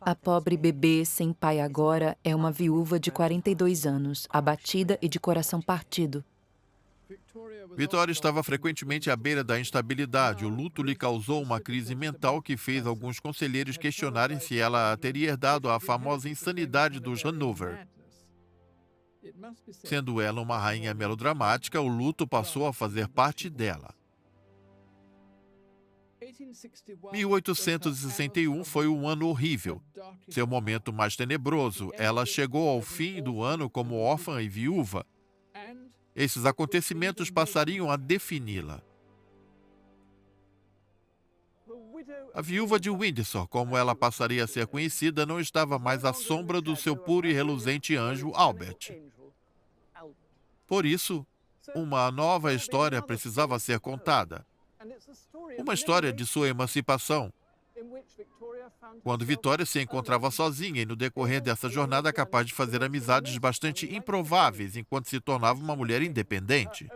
A pobre bebê sem pai agora é uma viúva de 42 anos, abatida e de coração partido. Vitória estava frequentemente à beira da instabilidade. O luto lhe causou uma crise mental que fez alguns conselheiros questionarem se ela teria herdado a famosa insanidade dos Hanover. Sendo ela uma rainha melodramática, o luto passou a fazer parte dela. 1861 foi um ano horrível, seu momento mais tenebroso. Ela chegou ao fim do ano como órfã e viúva. Esses acontecimentos passariam a defini-la. A viúva de Windsor, como ela passaria a ser conhecida, não estava mais à sombra do seu puro e reluzente anjo Albert. Por isso, uma nova história precisava ser contada. Uma história de sua emancipação, quando Vitória se encontrava sozinha e no decorrer dessa jornada capaz de fazer amizades bastante improváveis enquanto se tornava uma mulher independente.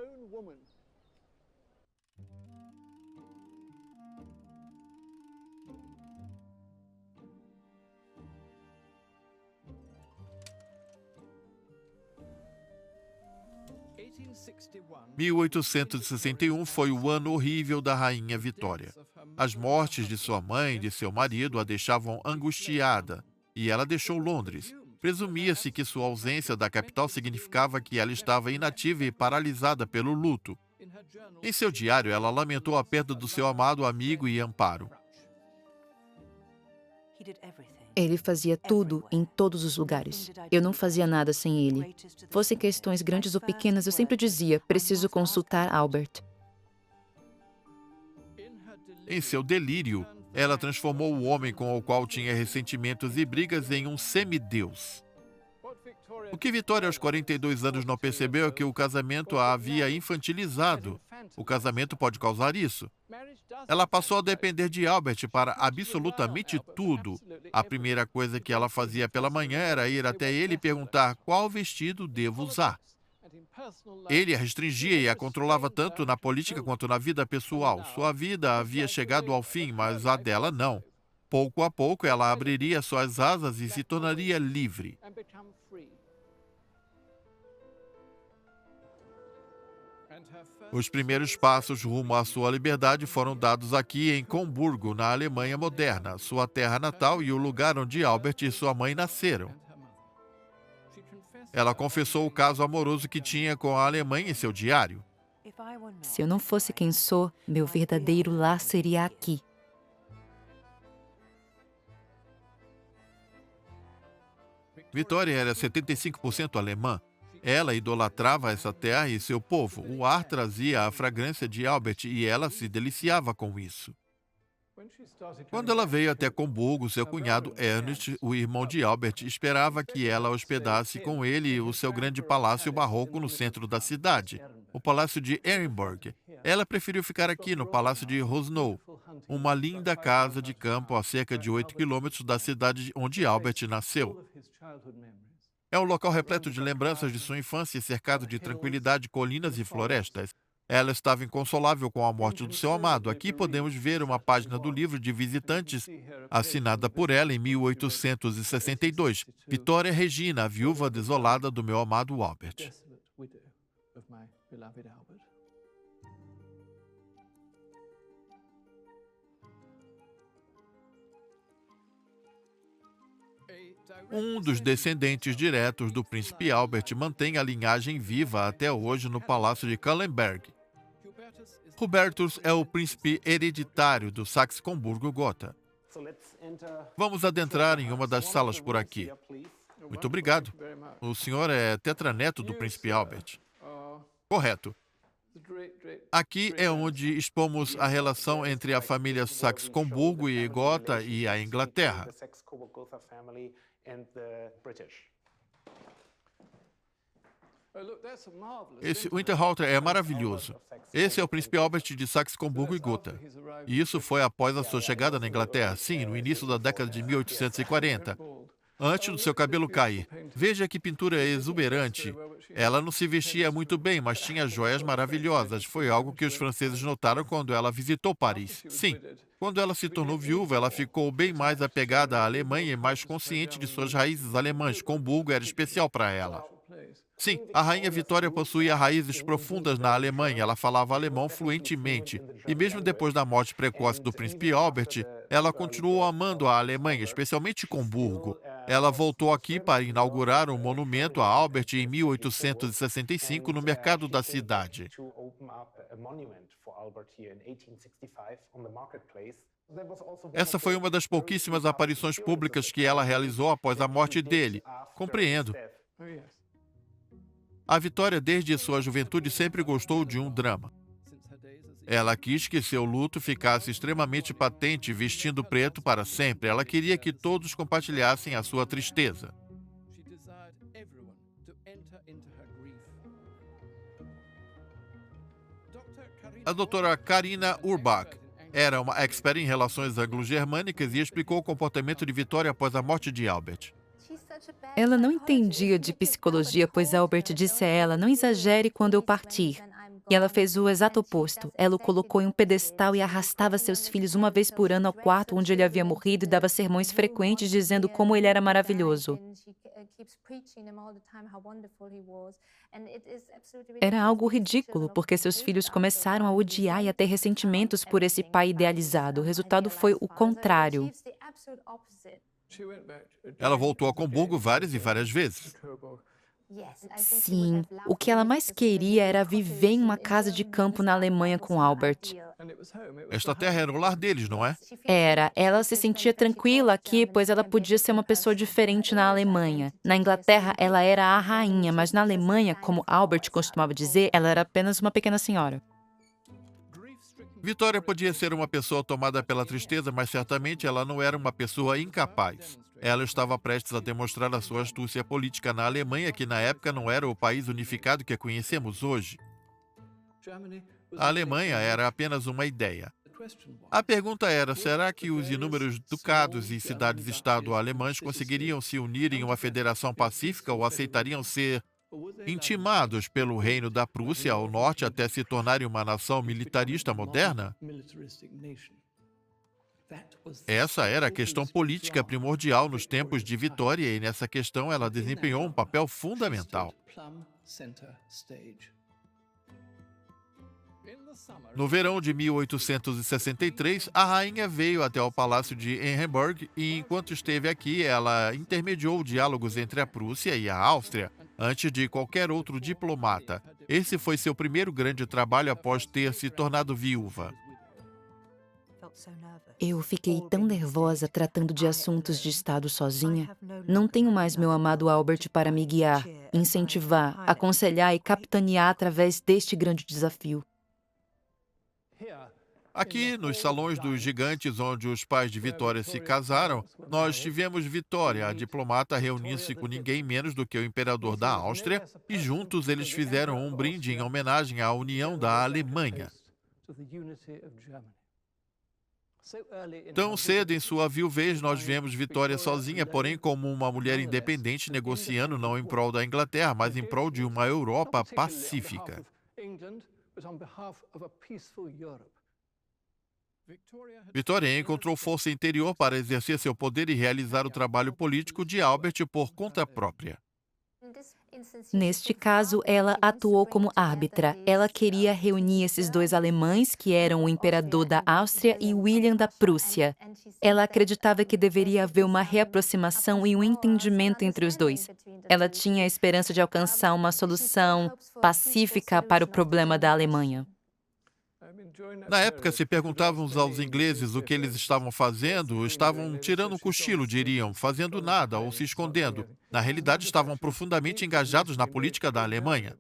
Em 1861 foi o ano horrível da rainha Vitória. As mortes de sua mãe e de seu marido a deixavam angustiada, e ela deixou Londres. Presumia-se que sua ausência da capital significava que ela estava inativa e paralisada pelo luto. Em seu diário, ela lamentou a perda do seu amado amigo e amparo. Ele fazia tudo em todos os lugares. Eu não fazia nada sem ele. Fossem questões grandes ou pequenas, eu sempre dizia, preciso consultar Albert. Em seu delírio, ela transformou o homem com o qual tinha ressentimentos e brigas em um semideus. O que Vitória, aos 42 anos, não percebeu é que o casamento a havia infantilizado. O casamento pode causar isso. Ela passou a depender de Albert para absolutamente tudo. A primeira coisa que ela fazia pela manhã era ir até ele e perguntar qual vestido devo usar. Ele a restringia e a controlava tanto na política quanto na vida pessoal. Sua vida havia chegado ao fim, mas a dela não. Pouco a pouco, ela abriria suas asas e se tornaria livre. Os primeiros passos rumo à sua liberdade foram dados aqui em Comburgo, na Alemanha moderna, sua terra natal e o lugar onde Albert e sua mãe nasceram. Ela confessou o caso amoroso que tinha com a Alemanha em seu diário. Se eu não fosse quem sou, meu verdadeiro lar seria aqui. Vitória era 75% alemã. Ela idolatrava essa terra e seu povo. O ar trazia a fragrância de Albert e ela se deliciava com isso. Quando ela veio até Comburgo, seu cunhado Ernst, o irmão de Albert, esperava que ela hospedasse com ele o seu grande palácio barroco no centro da cidade, o Palácio de Ehrenburg. Ela preferiu ficar aqui no Palácio de Rosnow, uma linda casa de campo a cerca de 8 quilômetros da cidade onde Albert nasceu. É um local repleto de lembranças de sua infância e cercado de tranquilidade, colinas e florestas. Ela estava inconsolável com a morte do seu amado. Aqui podemos ver uma página do livro de visitantes, assinada por ela em 1862. Vitória Regina, a viúva desolada do meu amado Albert. Um dos descendentes diretos do príncipe Albert mantém a linhagem viva até hoje no Palácio de Kallenberg. Hubertus é o príncipe hereditário do Saxe-Coburgo-Gotha. Vamos adentrar em uma das salas por aqui. Muito obrigado. O senhor é tetraneto do príncipe Albert. Correto. Aqui é onde expomos a relação entre a família Saxe-Coburgo e Gotha e a Inglaterra. Esse Winterhalter é maravilhoso. Esse é o príncipe Albert de Saxe-Coburgo e Gotha. E isso foi após a sua chegada na Inglaterra, sim, no início da década de 1840, antes do seu cabelo cair. Veja que pintura exuberante. Ela não se vestia muito bem, mas tinha joias maravilhosas. Foi algo que os franceses notaram quando ela visitou Paris. Sim, quando ela se tornou viúva, ela ficou bem mais apegada à Alemanha e mais consciente de suas raízes alemãs. Comburgo era especial para ela. Sim, a rainha Vitória possuía raízes profundas na Alemanha, ela falava alemão fluentemente. E mesmo depois da morte precoce do príncipe Albert, ela continuou amando a Alemanha, especialmente Comburgo. Ela voltou aqui para inaugurar um monumento a Albert em 1865 no mercado da cidade. Essa foi uma das pouquíssimas aparições públicas que ela realizou após a morte dele. Compreendo. A Vitória, desde sua juventude, sempre gostou de um drama. Ela quis que seu luto ficasse extremamente patente, vestindo preto para sempre. Ela queria que todos compartilhassem a sua tristeza. A doutora Carina Urbach era uma expert em relações anglo-germânicas e explicou o comportamento de Vitória após a morte de Albert. Ela não entendia de psicologia, pois Albert disse a ela: não exagere quando eu partir. E ela fez o exato oposto. Ela o colocou em um pedestal e arrastava seus filhos uma vez por ano ao quarto onde ele havia morrido e dava sermões frequentes dizendo como ele era maravilhoso. Era algo ridículo, porque seus filhos começaram a odiar e a ter ressentimentos por esse pai idealizado. O resultado foi o contrário. Ela voltou a Comburgo várias e várias vezes. Sim, o que ela mais queria era viver em uma casa de campo na Alemanha com Albert. Esta terra era o lar deles, não é? Era. Ela se sentia tranquila aqui, pois ela podia ser uma pessoa diferente na Alemanha. Na Inglaterra, ela era a rainha, mas na Alemanha, como Albert costumava dizer, ela era apenas uma pequena senhora. Vitória podia ser uma pessoa tomada pela tristeza, mas certamente ela não era uma pessoa incapaz. Ela estava prestes a demonstrar a sua astúcia política na Alemanha, que na época não era o país unificado que conhecemos hoje. A Alemanha era apenas uma ideia. A pergunta era, será que os inúmeros ducados e cidades-estado alemãs conseguiriam se unir em uma federação pacífica ou aceitariam ser intimados pelo reino da Prússia ao norte até se tornarem uma nação militarista moderna? Essa era a questão política primordial nos tempos de Vitória e nessa questão ela desempenhou um papel fundamental. No verão de 1863, a rainha veio até o palácio de Hindenburg e, enquanto esteve aqui, ela intermediou diálogos entre a Prússia e a Áustria, antes de qualquer outro diplomata. Esse foi seu primeiro grande trabalho após ter se tornado viúva. Eu fiquei tão nervosa tratando de assuntos de Estado sozinha. Não tenho mais meu amado Albert para me guiar, incentivar, aconselhar e capitanear através deste grande desafio. Aqui, nos salões dos gigantes onde os pais de Vitória se casaram, nós tivemos Vitória, a diplomata, reunir-se com ninguém menos do que o imperador da Áustria, e juntos eles fizeram um brinde em homenagem à união da Alemanha. Tão cedo em sua viuvez, nós vemos Vitória sozinha, porém como uma mulher independente, negociando não em prol da Inglaterra, mas em prol de uma Europa pacífica. Vitória encontrou força interior para exercer seu poder e realizar o trabalho político de Albert por conta própria. Neste caso, ela atuou como árbitra. Ela queria reunir esses dois alemães, que eram o imperador da Áustria e William da Prússia. Ela acreditava que deveria haver uma reaproximação e um entendimento entre os dois. Ela tinha a esperança de alcançar uma solução pacífica para o problema da Alemanha. Na época, se perguntávamos aos ingleses o que eles estavam fazendo, estavam tirando um cochilo, diriam, fazendo nada ou se escondendo. Na realidade, estavam profundamente engajados na política da Alemanha.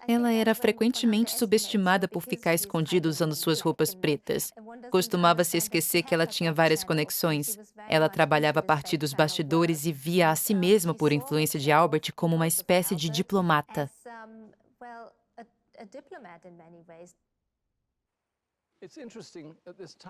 Ela era frequentemente subestimada por ficar escondida usando suas roupas pretas. Costumava se esquecer que ela tinha várias conexões. Ela trabalhava a partir dos bastidores e via a si mesma, por influência de Albert, como uma espécie de diplomata.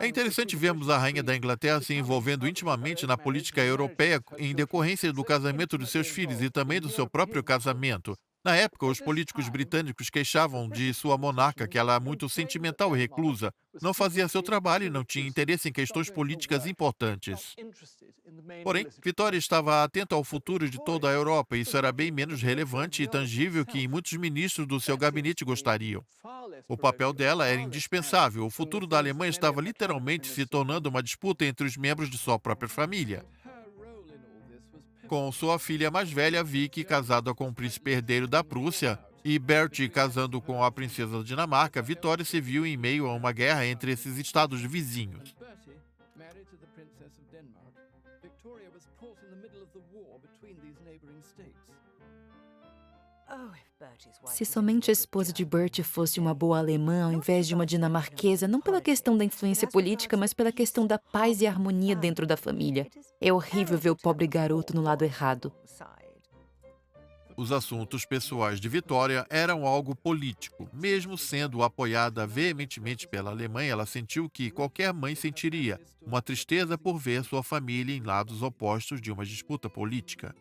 É interessante vermos a rainha da Inglaterra se envolvendo intimamente na política europeia em decorrência do casamento de seus filhos e também do seu próprio casamento. Na época, os políticos britânicos queixavam de sua monarca que ela era muito sentimental e reclusa, não fazia seu trabalho e não tinha interesse em questões políticas importantes. Porém, Vitória estava atenta ao futuro de toda a Europa e isso era bem menos relevante e tangível que muitos ministros do seu gabinete gostariam. O papel dela era indispensável. O futuro da Alemanha estava literalmente se tornando uma disputa entre os membros de sua própria família. Com sua filha mais velha, Vicky, casada com o príncipe herdeiro da Prússia, e Bertie casando com a princesa da Dinamarca, Vitória se viu em meio a uma guerra entre esses estados vizinhos. Se somente a esposa de Bertie fosse uma boa alemã ao invés de uma dinamarquesa, não pela questão da influência política, mas pela questão da paz e harmonia dentro da família. É horrível ver o pobre garoto no lado errado. Os assuntos pessoais de Vitória eram algo político. Mesmo sendo apoiada veementemente pela Alemanha, ela sentiu que qualquer mãe sentiria uma tristeza por ver sua família em lados opostos de uma disputa política.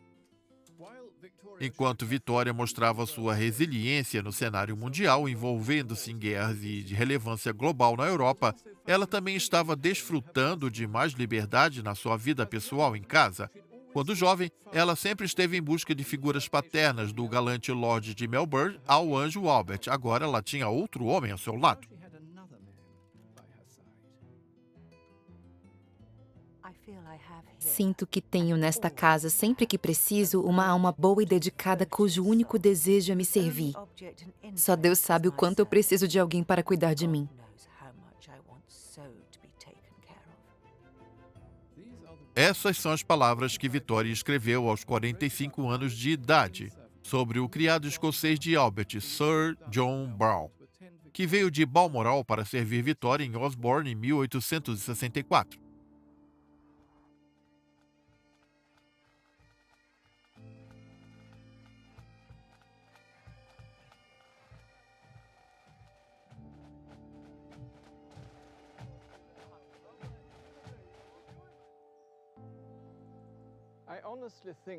Enquanto Vitória mostrava sua resiliência no cenário mundial, envolvendo-se em guerras e de relevância global na Europa, ela também estava desfrutando de mais liberdade na sua vida pessoal em casa. Quando jovem, ela sempre esteve em busca de figuras paternas, do galante Lord de Melbourne ao anjo Albert. Agora ela tinha outro homem ao seu lado. Sinto que tenho nesta casa, sempre que preciso, uma alma boa e dedicada cujo único desejo é me servir. Só Deus sabe o quanto eu preciso de alguém para cuidar de mim. Essas são as palavras que Vitória escreveu aos 45 anos de idade sobre o criado escocês de Albert, Sir John Brown, que veio de Balmoral para servir Vitória em Osborne em 1864.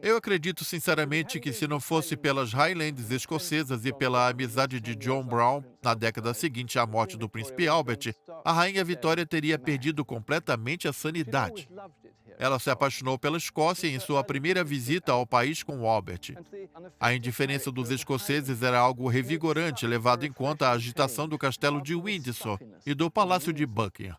Eu acredito sinceramente que se não fosse pelas Highlands escocesas e pela amizade de John Brown na década seguinte à morte do príncipe Albert, a rainha Vitória teria perdido completamente a sanidade. Ela se apaixonou pela Escócia em sua primeira visita ao país com Albert. A indiferença dos escoceses era algo revigorante, levado em conta a agitação do castelo de Windsor e do palácio de Buckingham.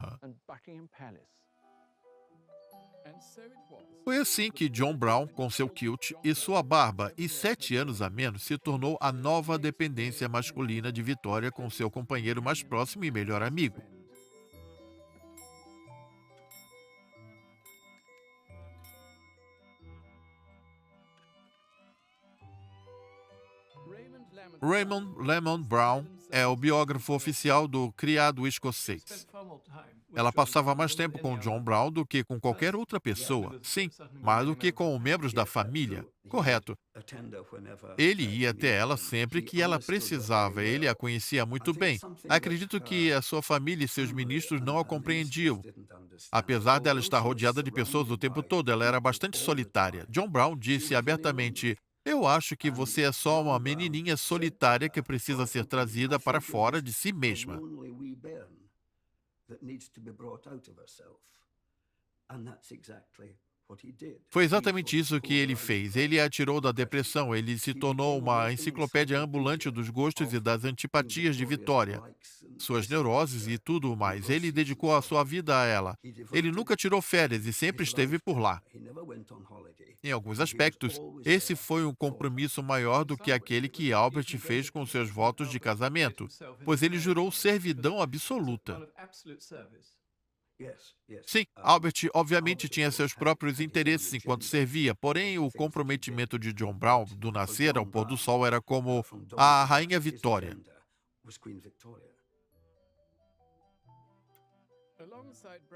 Foi assim que John Brown, com seu kilt e sua barba e 7 anos a menos, se tornou a nova dependência masculina de Vitória com seu companheiro mais próximo e melhor amigo. Raymond Lemon Brown é o biógrafo oficial do criado escocês. Ela passava mais tempo com John Brown do que com qualquer outra pessoa. Sim, mais do que com membros da família. Correto. Ele ia até ela sempre que ela precisava. Ele a conhecia muito bem. Acredito que a sua família e seus ministros não a compreendiam. Apesar dela estar rodeada de pessoas o tempo todo, ela era bastante solitária. John Brown disse abertamente: "Eu acho que você é só uma menininha solitária que precisa ser trazida para fora de si mesma." Foi exatamente isso que ele fez. Ele a tirou da depressão. Ele se tornou uma enciclopédia ambulante dos gostos e das antipatias de Vitória, suas neuroses e tudo mais. Ele dedicou a sua vida a ela. Ele nunca tirou férias e sempre esteve por lá. Em alguns aspectos, esse foi um compromisso maior do que aquele que Albert fez com seus votos de casamento, pois ele jurou servidão absoluta. Sim, Albert obviamente tinha seus próprios interesses enquanto servia, porém o comprometimento de John Brown, do nascer ao pôr do sol, era como a Rainha Vitória.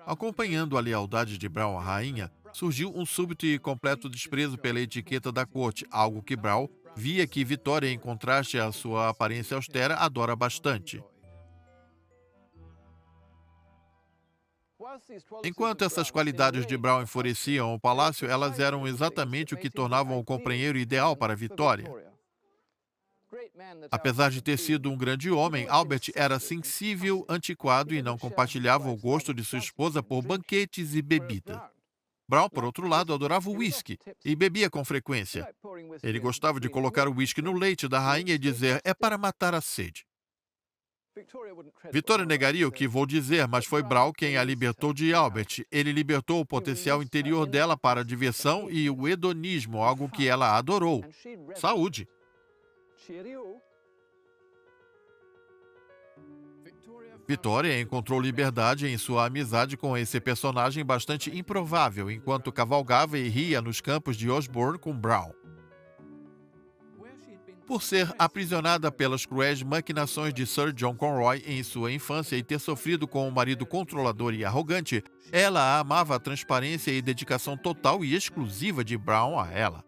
Acompanhando a lealdade de Brown à rainha, surgiu um súbito e completo desprezo pela etiqueta da corte, algo que Brown via que Vitória, em contraste à sua aparência austera, adora bastante. Enquanto essas qualidades de Brown enfureciam o palácio, elas eram exatamente o que tornavam o companheiro ideal para Vitória. Apesar de ter sido um grande homem, Albert era sensível, antiquado e não compartilhava o gosto de sua esposa por banquetes e bebida. Brown, por outro lado, adorava o uísque e bebia com frequência. Ele gostava de colocar o uísque no leite da rainha e dizer: "É para matar a sede." Vitória negaria o que vou dizer, mas foi Brown quem a libertou de Albert. Ele libertou o potencial interior dela para a diversão e o hedonismo, algo que ela adorou. Saúde! Vitória encontrou liberdade em sua amizade com esse personagem bastante improvável, enquanto cavalgava e ria nos campos de Osborne com Brown. Por ser aprisionada pelas cruéis maquinações de Sir John Conroy em sua infância e ter sofrido com um marido controlador e arrogante, ela amava a transparência e dedicação total e exclusiva de Brown a ela.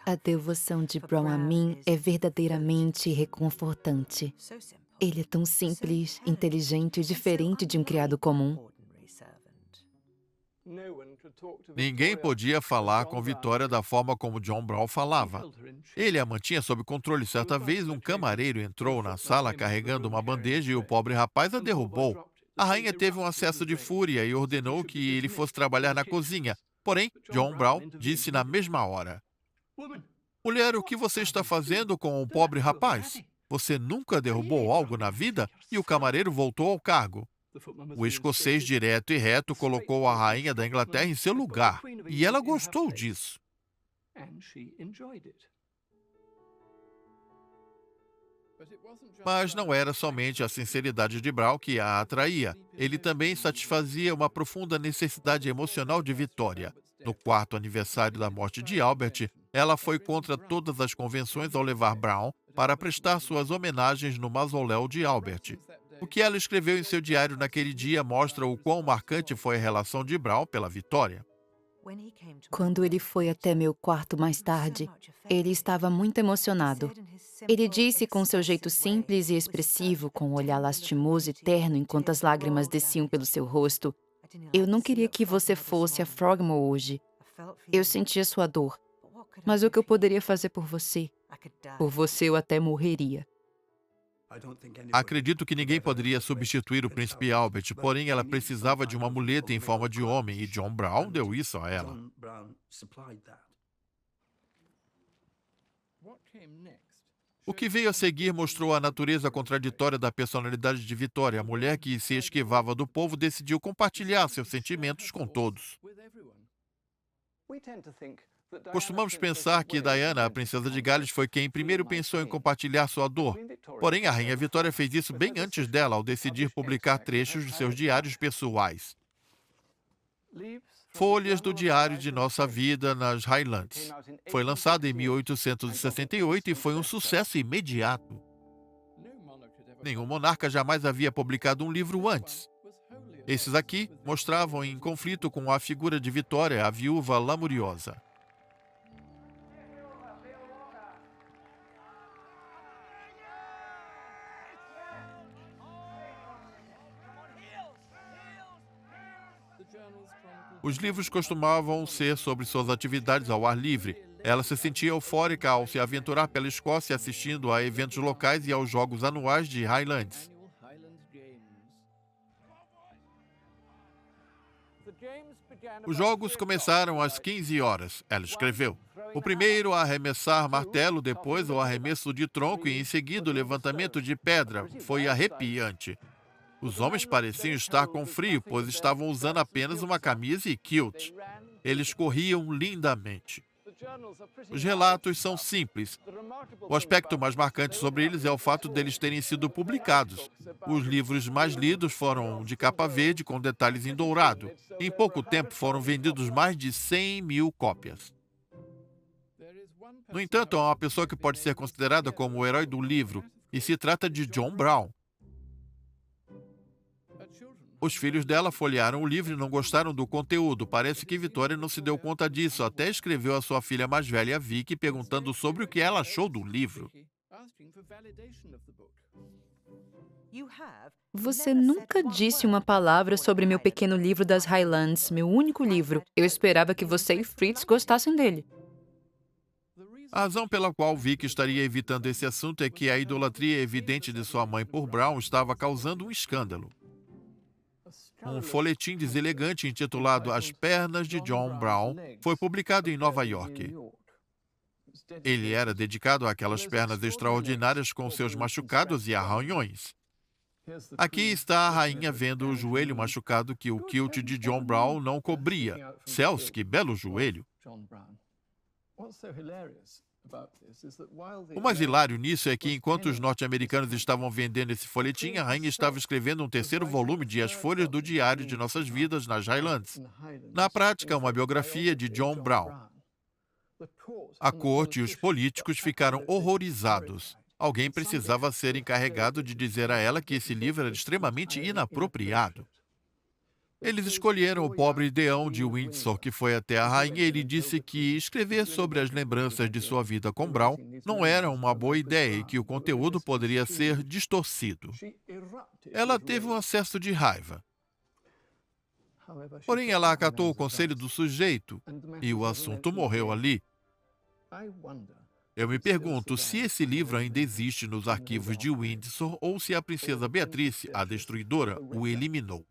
A devoção de Brown a mim é verdadeiramente reconfortante. Ele é tão simples, inteligente e diferente de um criado comum. Ninguém podia falar com Vitória da forma como John Brown falava. Ele a mantinha sob controle. Certa vez, um camareiro entrou na sala carregando uma bandeja e o pobre rapaz a derrubou. A rainha teve um acesso de fúria e ordenou que ele fosse trabalhar na cozinha. Porém, John Brown disse na mesma hora: "Mulher, o que você está fazendo com o pobre rapaz? Você nunca derrubou algo na vida?" E o camareiro voltou ao cargo. O escocês direto e reto colocou a rainha da Inglaterra em seu lugar, e ela gostou disso. Mas não era somente a sinceridade de Brown que a atraía. Ele também satisfazia uma profunda necessidade emocional de Vitória. No 4º aniversário da morte de Albert, ela foi contra todas as convenções ao levar Brown para prestar suas homenagens no mausoléu de Albert. O que ela escreveu em seu diário naquele dia mostra o quão marcante foi a relação de Brown pela Vitória. Quando ele foi até meu quarto mais tarde, ele estava muito emocionado. Ele disse com seu jeito simples e expressivo, com um olhar lastimoso e terno enquanto as lágrimas desciam pelo seu rosto: "Eu não queria que você fosse a Frogmore hoje. Eu sentia sua dor. Mas o que eu poderia fazer por você? Por você eu até morreria." Acredito que ninguém poderia substituir o príncipe Albert, porém ela precisava de uma muleta em forma de homem e John Brown deu isso a ela. O que veio a seguir mostrou a natureza contraditória da personalidade de Vitória. A mulher que se esquivava do povo decidiu compartilhar seus sentimentos com todos. Costumamos pensar que Diana, a princesa de Gales, foi quem primeiro pensou em compartilhar sua dor. Porém, a rainha Vitória fez isso bem antes dela, ao decidir publicar trechos de seus diários pessoais. Folhas do Diário de Nossa Vida nas Highlands. Foi lançado em 1868 e foi um sucesso imediato. Nenhum monarca jamais havia publicado um livro antes. Esses aqui mostravam em conflito com a figura de Vitória, a viúva lamuriosa. Os livros costumavam ser sobre suas atividades ao ar livre. Ela se sentia eufórica ao se aventurar pela Escócia assistindo a eventos locais e aos jogos anuais de Highlands. Os jogos começaram às 15 horas, ela escreveu. O primeiro a arremessar martelo, depois o arremesso de tronco e em seguida o levantamento de pedra. Foi arrepiante. Os homens pareciam estar com frio, pois estavam usando apenas uma camisa e kilt. Eles corriam lindamente. Os relatos são simples. O aspecto mais marcante sobre eles é o fato deles terem sido publicados. Os livros mais lidos foram de capa verde com detalhes em dourado. Em pouco tempo foram vendidos mais de 100.000 cópias. No entanto, há uma pessoa que pode ser considerada como o herói do livro, e se trata de John Brown. Os filhos dela folhearam o livro e não gostaram do conteúdo. Parece que Vitória não se deu conta disso. Até escreveu a sua filha mais velha, Vicky, perguntando sobre o que ela achou do livro. Você nunca disse uma palavra sobre meu pequeno livro das Highlands, meu único livro. Eu esperava que você e Fritz gostassem dele. A razão pela qual Vicky estaria evitando esse assunto é que a idolatria evidente de sua mãe por Brown estava causando um escândalo. Um folhetim deselegante intitulado As Pernas de John Brown foi publicado em Nova York. Ele era dedicado àquelas pernas extraordinárias com seus machucados e arranhões. Aqui está a rainha vendo o joelho machucado que o kilt de John Brown não cobria. Céus, que belo joelho! O mais hilário nisso é que, enquanto os norte-americanos estavam vendendo esse folhetim, a rainha estava escrevendo um terceiro volume de As Folhas do Diário de Nossas Vidas nas Highlands. Na prática, uma biografia de John Brown. A corte e os políticos ficaram horrorizados. Alguém precisava ser encarregado de dizer a ela que esse livro era extremamente inapropriado. Eles escolheram o pobre Deão de Windsor, que foi até a rainha, e ele disse que escrever sobre as lembranças de sua vida com Brown não era uma boa ideia e que o conteúdo poderia ser distorcido. Ela teve um acesso de raiva. Porém, ela acatou o conselho do sujeito e o assunto morreu ali. Eu me pergunto se esse livro ainda existe nos arquivos de Windsor ou se a princesa Beatriz, a destruidora, o eliminou.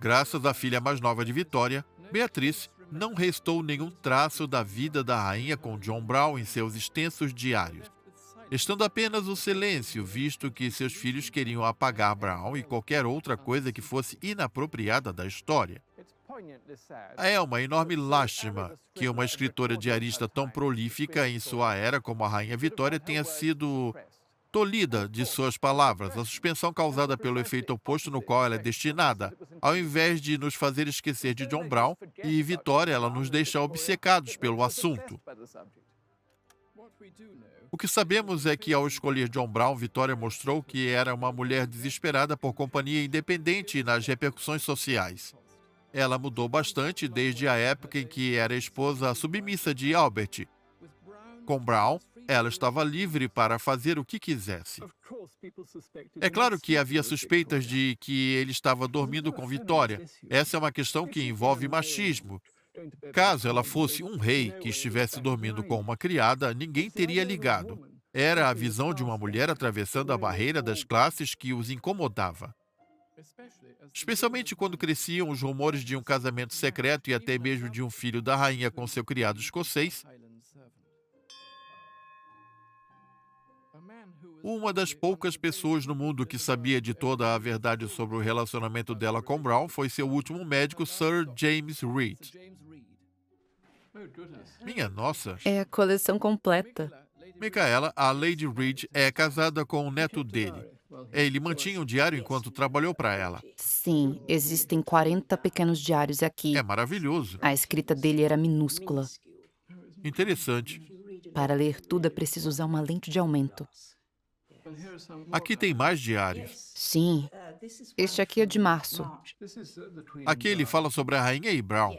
Graças à filha mais nova de Vitória, Beatriz, não restou nenhum traço da vida da rainha com John Brown em seus extensos diários, estando apenas o silêncio, visto que seus filhos queriam apagar Brown e qualquer outra coisa que fosse inapropriada da história. É uma enorme lástima que uma escritora diarista tão prolífica em sua era como a rainha Vitória tenha sido tolhida de suas palavras, a suspensão causada pelo efeito oposto no qual ela é destinada. Ao invés de nos fazer esquecer de John Brown e Vitória, ela nos deixa obcecados pelo assunto. O que sabemos é que, ao escolher John Brown, Vitória mostrou que era uma mulher desesperada por companhia independente nas repercussões sociais. Ela mudou bastante desde a época em que era esposa submissa de Albert. Com Brown, ela estava livre para fazer o que quisesse. É claro que havia suspeitas de que ele estava dormindo com Vitória. Essa é uma questão que envolve machismo. Caso ela fosse um rei que estivesse dormindo com uma criada, ninguém teria ligado. Era a visão de uma mulher atravessando a barreira das classes que os incomodava. Especialmente quando cresciam os rumores de um casamento secreto e até mesmo de um filho da rainha com seu criado escocês. Uma das poucas pessoas no mundo que sabia de toda a verdade sobre o relacionamento dela com Brown foi seu último médico, Sir James Reed. Minha nossa! É a coleção completa. Micaela, a Lady Reed, é casada com o neto dele. Ele mantinha um diário enquanto trabalhou para ela. Sim, existem 40 pequenos diários aqui. É maravilhoso. A escrita dele era minúscula. Interessante. Para ler tudo é preciso usar uma lente de aumento. Aqui tem mais diários. Sim, este aqui é de março. Aqui ele fala sobre a rainha e Brown.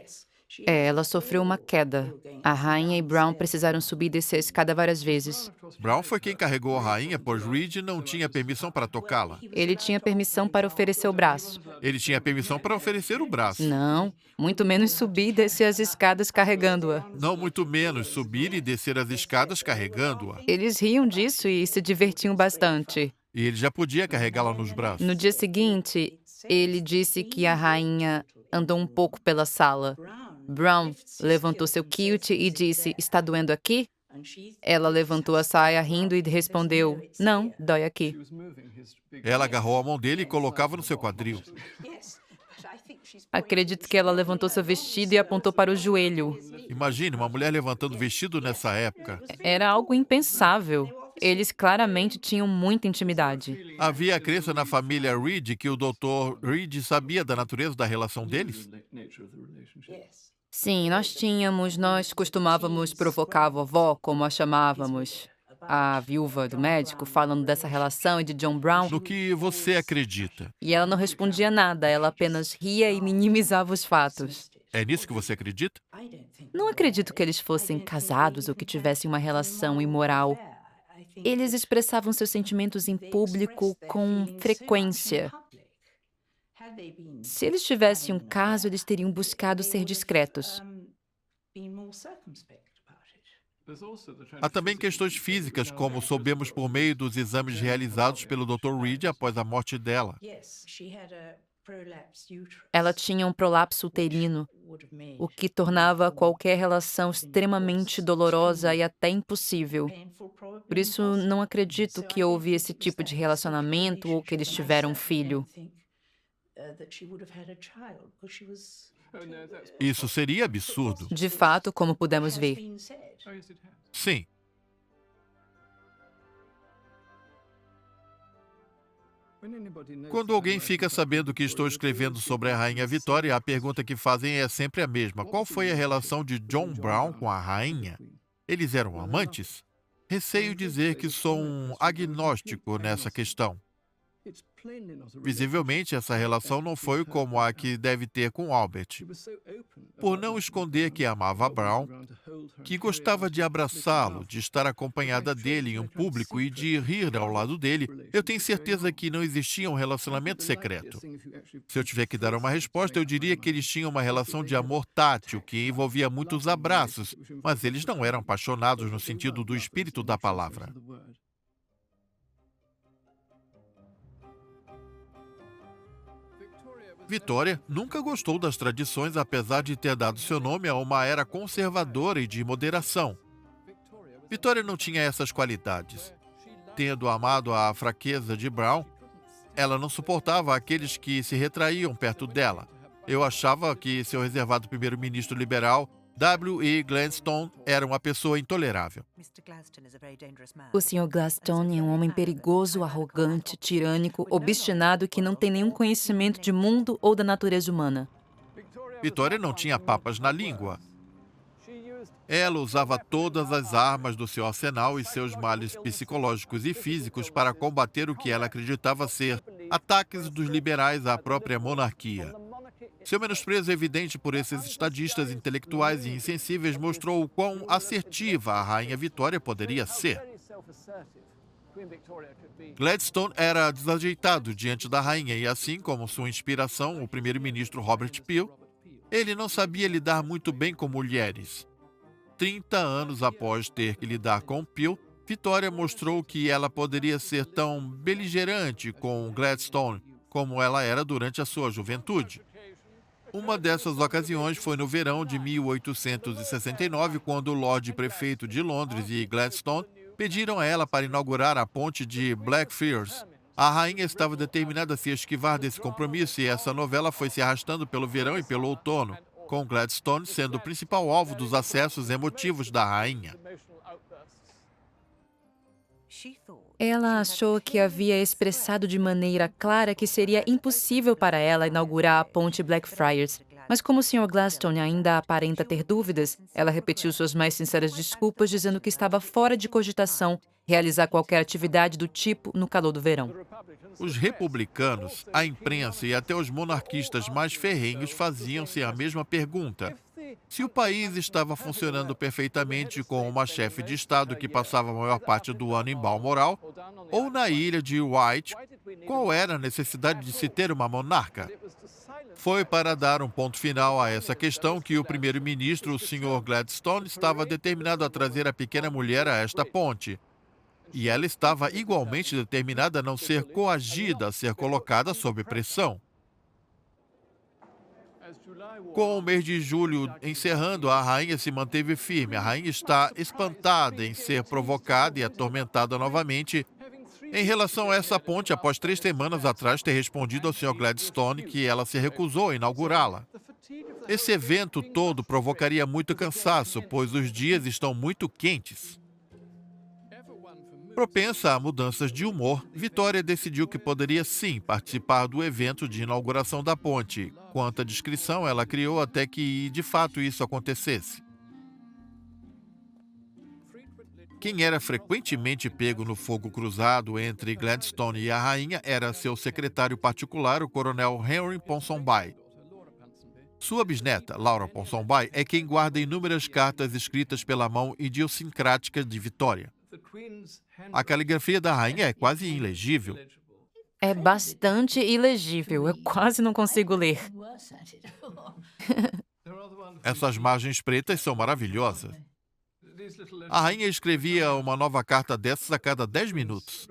Ela sofreu uma queda. A rainha e Brown precisaram subir e descer a escada várias vezes. Brown foi quem carregou a rainha, pois Reed não tinha permissão para tocá-la. Ele tinha permissão para oferecer o braço. Ele tinha permissão para oferecer o braço. Não, muito menos subir e descer as escadas carregando-a. Não muito menos subir e descer as escadas carregando-a. Eles riam disso e se divertiam bastante. E ele já podia carregá-la nos braços. No dia seguinte, ele disse que a rainha andou um pouco pela sala. Brown levantou seu kilt e disse: "Está doendo aqui?" Ela levantou a saia rindo e respondeu: "Não, dói aqui." Ela agarrou a mão dele e colocava no seu quadril. Acredito que ela levantou seu vestido e apontou para o joelho. Imagine uma mulher levantando vestido nessa época. Era algo impensável. Eles claramente tinham muita intimidade. Havia a crença na família Reed que o Dr. Reed sabia da natureza da relação deles? Sim, nós costumávamos provocar a vovó, como a chamávamos, a viúva do médico, falando dessa relação e de John Brown. No que você acredita? E ela não respondia nada, ela apenas ria e minimizava os fatos. É nisso que você acredita? Não acredito que eles fossem casados ou que tivessem uma relação imoral. Eles expressavam seus sentimentos em público com frequência. Se eles tivessem um caso, eles teriam buscado ser discretos. Há também questões físicas, como soubemos por meio dos exames realizados pelo Dr. Reed após a morte dela. Ela tinha um prolapso uterino, o que tornava qualquer relação extremamente dolorosa e até impossível. Por isso, não acredito que houve esse tipo de relacionamento ou que eles tiveram um filho. Isso seria absurdo. De fato, como pudemos ver. Sim. Quando alguém fica sabendo que estou escrevendo sobre a Rainha Vitória, a pergunta que fazem é sempre a mesma. Qual foi a relação de John Brown com a rainha? Eles eram amantes? Receio dizer que sou um agnóstico nessa questão. Visivelmente, essa relação não foi como a que deve ter com Albert. Por não esconder que amava Brown, que gostava de abraçá-lo, de estar acompanhada dele em um público e de rir ao lado dele, eu tenho certeza que não existia um relacionamento secreto. Se eu tiver que dar uma resposta, eu diria que eles tinham uma relação de amor tátil, que envolvia muitos abraços, mas eles não eram apaixonados no sentido do espírito da palavra. Vitória nunca gostou das tradições, apesar de ter dado seu nome a uma era conservadora e de moderação. Vitória não tinha essas qualidades. Tendo amado a fraqueza de Brown, ela não suportava aqueles que se retraíam perto dela. Eu achava que seu reservado primeiro-ministro liberal, W.E. Gladstone, era uma pessoa intolerável. O Sr. Gladstone é um homem perigoso, arrogante, tirânico, obstinado que não tem nenhum conhecimento de mundo ou da natureza humana. Vitória não tinha papas na língua. Ela usava todas as armas do seu arsenal e seus males psicológicos e físicos para combater o que ela acreditava ser ataques dos liberais à própria monarquia. Seu menosprezo evidente por esses estadistas intelectuais e insensíveis mostrou o quão assertiva a Rainha Vitória poderia ser. Gladstone era desajeitado diante da rainha e, assim como sua inspiração, o primeiro-ministro Robert Peel, ele não sabia lidar muito bem com mulheres. 30 anos após ter que lidar com Peel, Vitória mostrou que ela poderia ser tão beligerante com Gladstone como ela era durante a sua juventude. Uma dessas ocasiões foi no verão de 1869, quando o Lorde Prefeito de Londres e Gladstone pediram a ela para inaugurar a ponte de Blackfriars. A rainha estava determinada a se esquivar desse compromisso e essa novela foi se arrastando pelo verão e pelo outono, com Gladstone sendo o principal alvo dos acessos emotivos da rainha. Ela achou que havia expressado de maneira clara que seria impossível para ela inaugurar a ponte Blackfriars. Mas como o Sr. Gladstone ainda aparenta ter dúvidas, ela repetiu suas mais sinceras desculpas, dizendo que estava fora de cogitação realizar qualquer atividade do tipo no calor do verão. Os republicanos, a imprensa e até os monarquistas mais ferrenhos faziam-se a mesma pergunta. Se o país estava funcionando perfeitamente com uma chefe de Estado que passava a maior parte do ano em Balmoral, ou na ilha de White, qual era a necessidade de se ter uma monarca? Foi para dar um ponto final a essa questão que o primeiro-ministro, o Sr. Gladstone, estava determinado a trazer a pequena mulher a esta ponte. E ela estava igualmente determinada a não ser coagida, a ser colocada sob pressão. Com o mês de julho encerrando, a rainha se manteve firme. A rainha está espantada em ser provocada e atormentada novamente em relação a essa ponte, após 3 semanas atrás ter respondido ao Sr. Gladstone que ela se recusou a inaugurá-la. Esse evento todo provocaria muito cansaço, pois os dias estão muito quentes. Propensa a mudanças de humor, Vitória decidiu que poderia sim participar do evento de inauguração da ponte. Quanto à descrição, ela criou até que de fato isso acontecesse. Quem era frequentemente pego no fogo cruzado entre Gladstone e a rainha era seu secretário particular, o coronel Henry Ponsonby. Sua bisneta, Laura Ponsonby, é quem guarda inúmeras cartas escritas pela mão idiosincrática de Vitória. A caligrafia da rainha é quase ilegível. É bastante ilegível, eu quase não consigo ler. Essas margens pretas são maravilhosas. A rainha escrevia uma nova carta dessas a cada 10 minutos.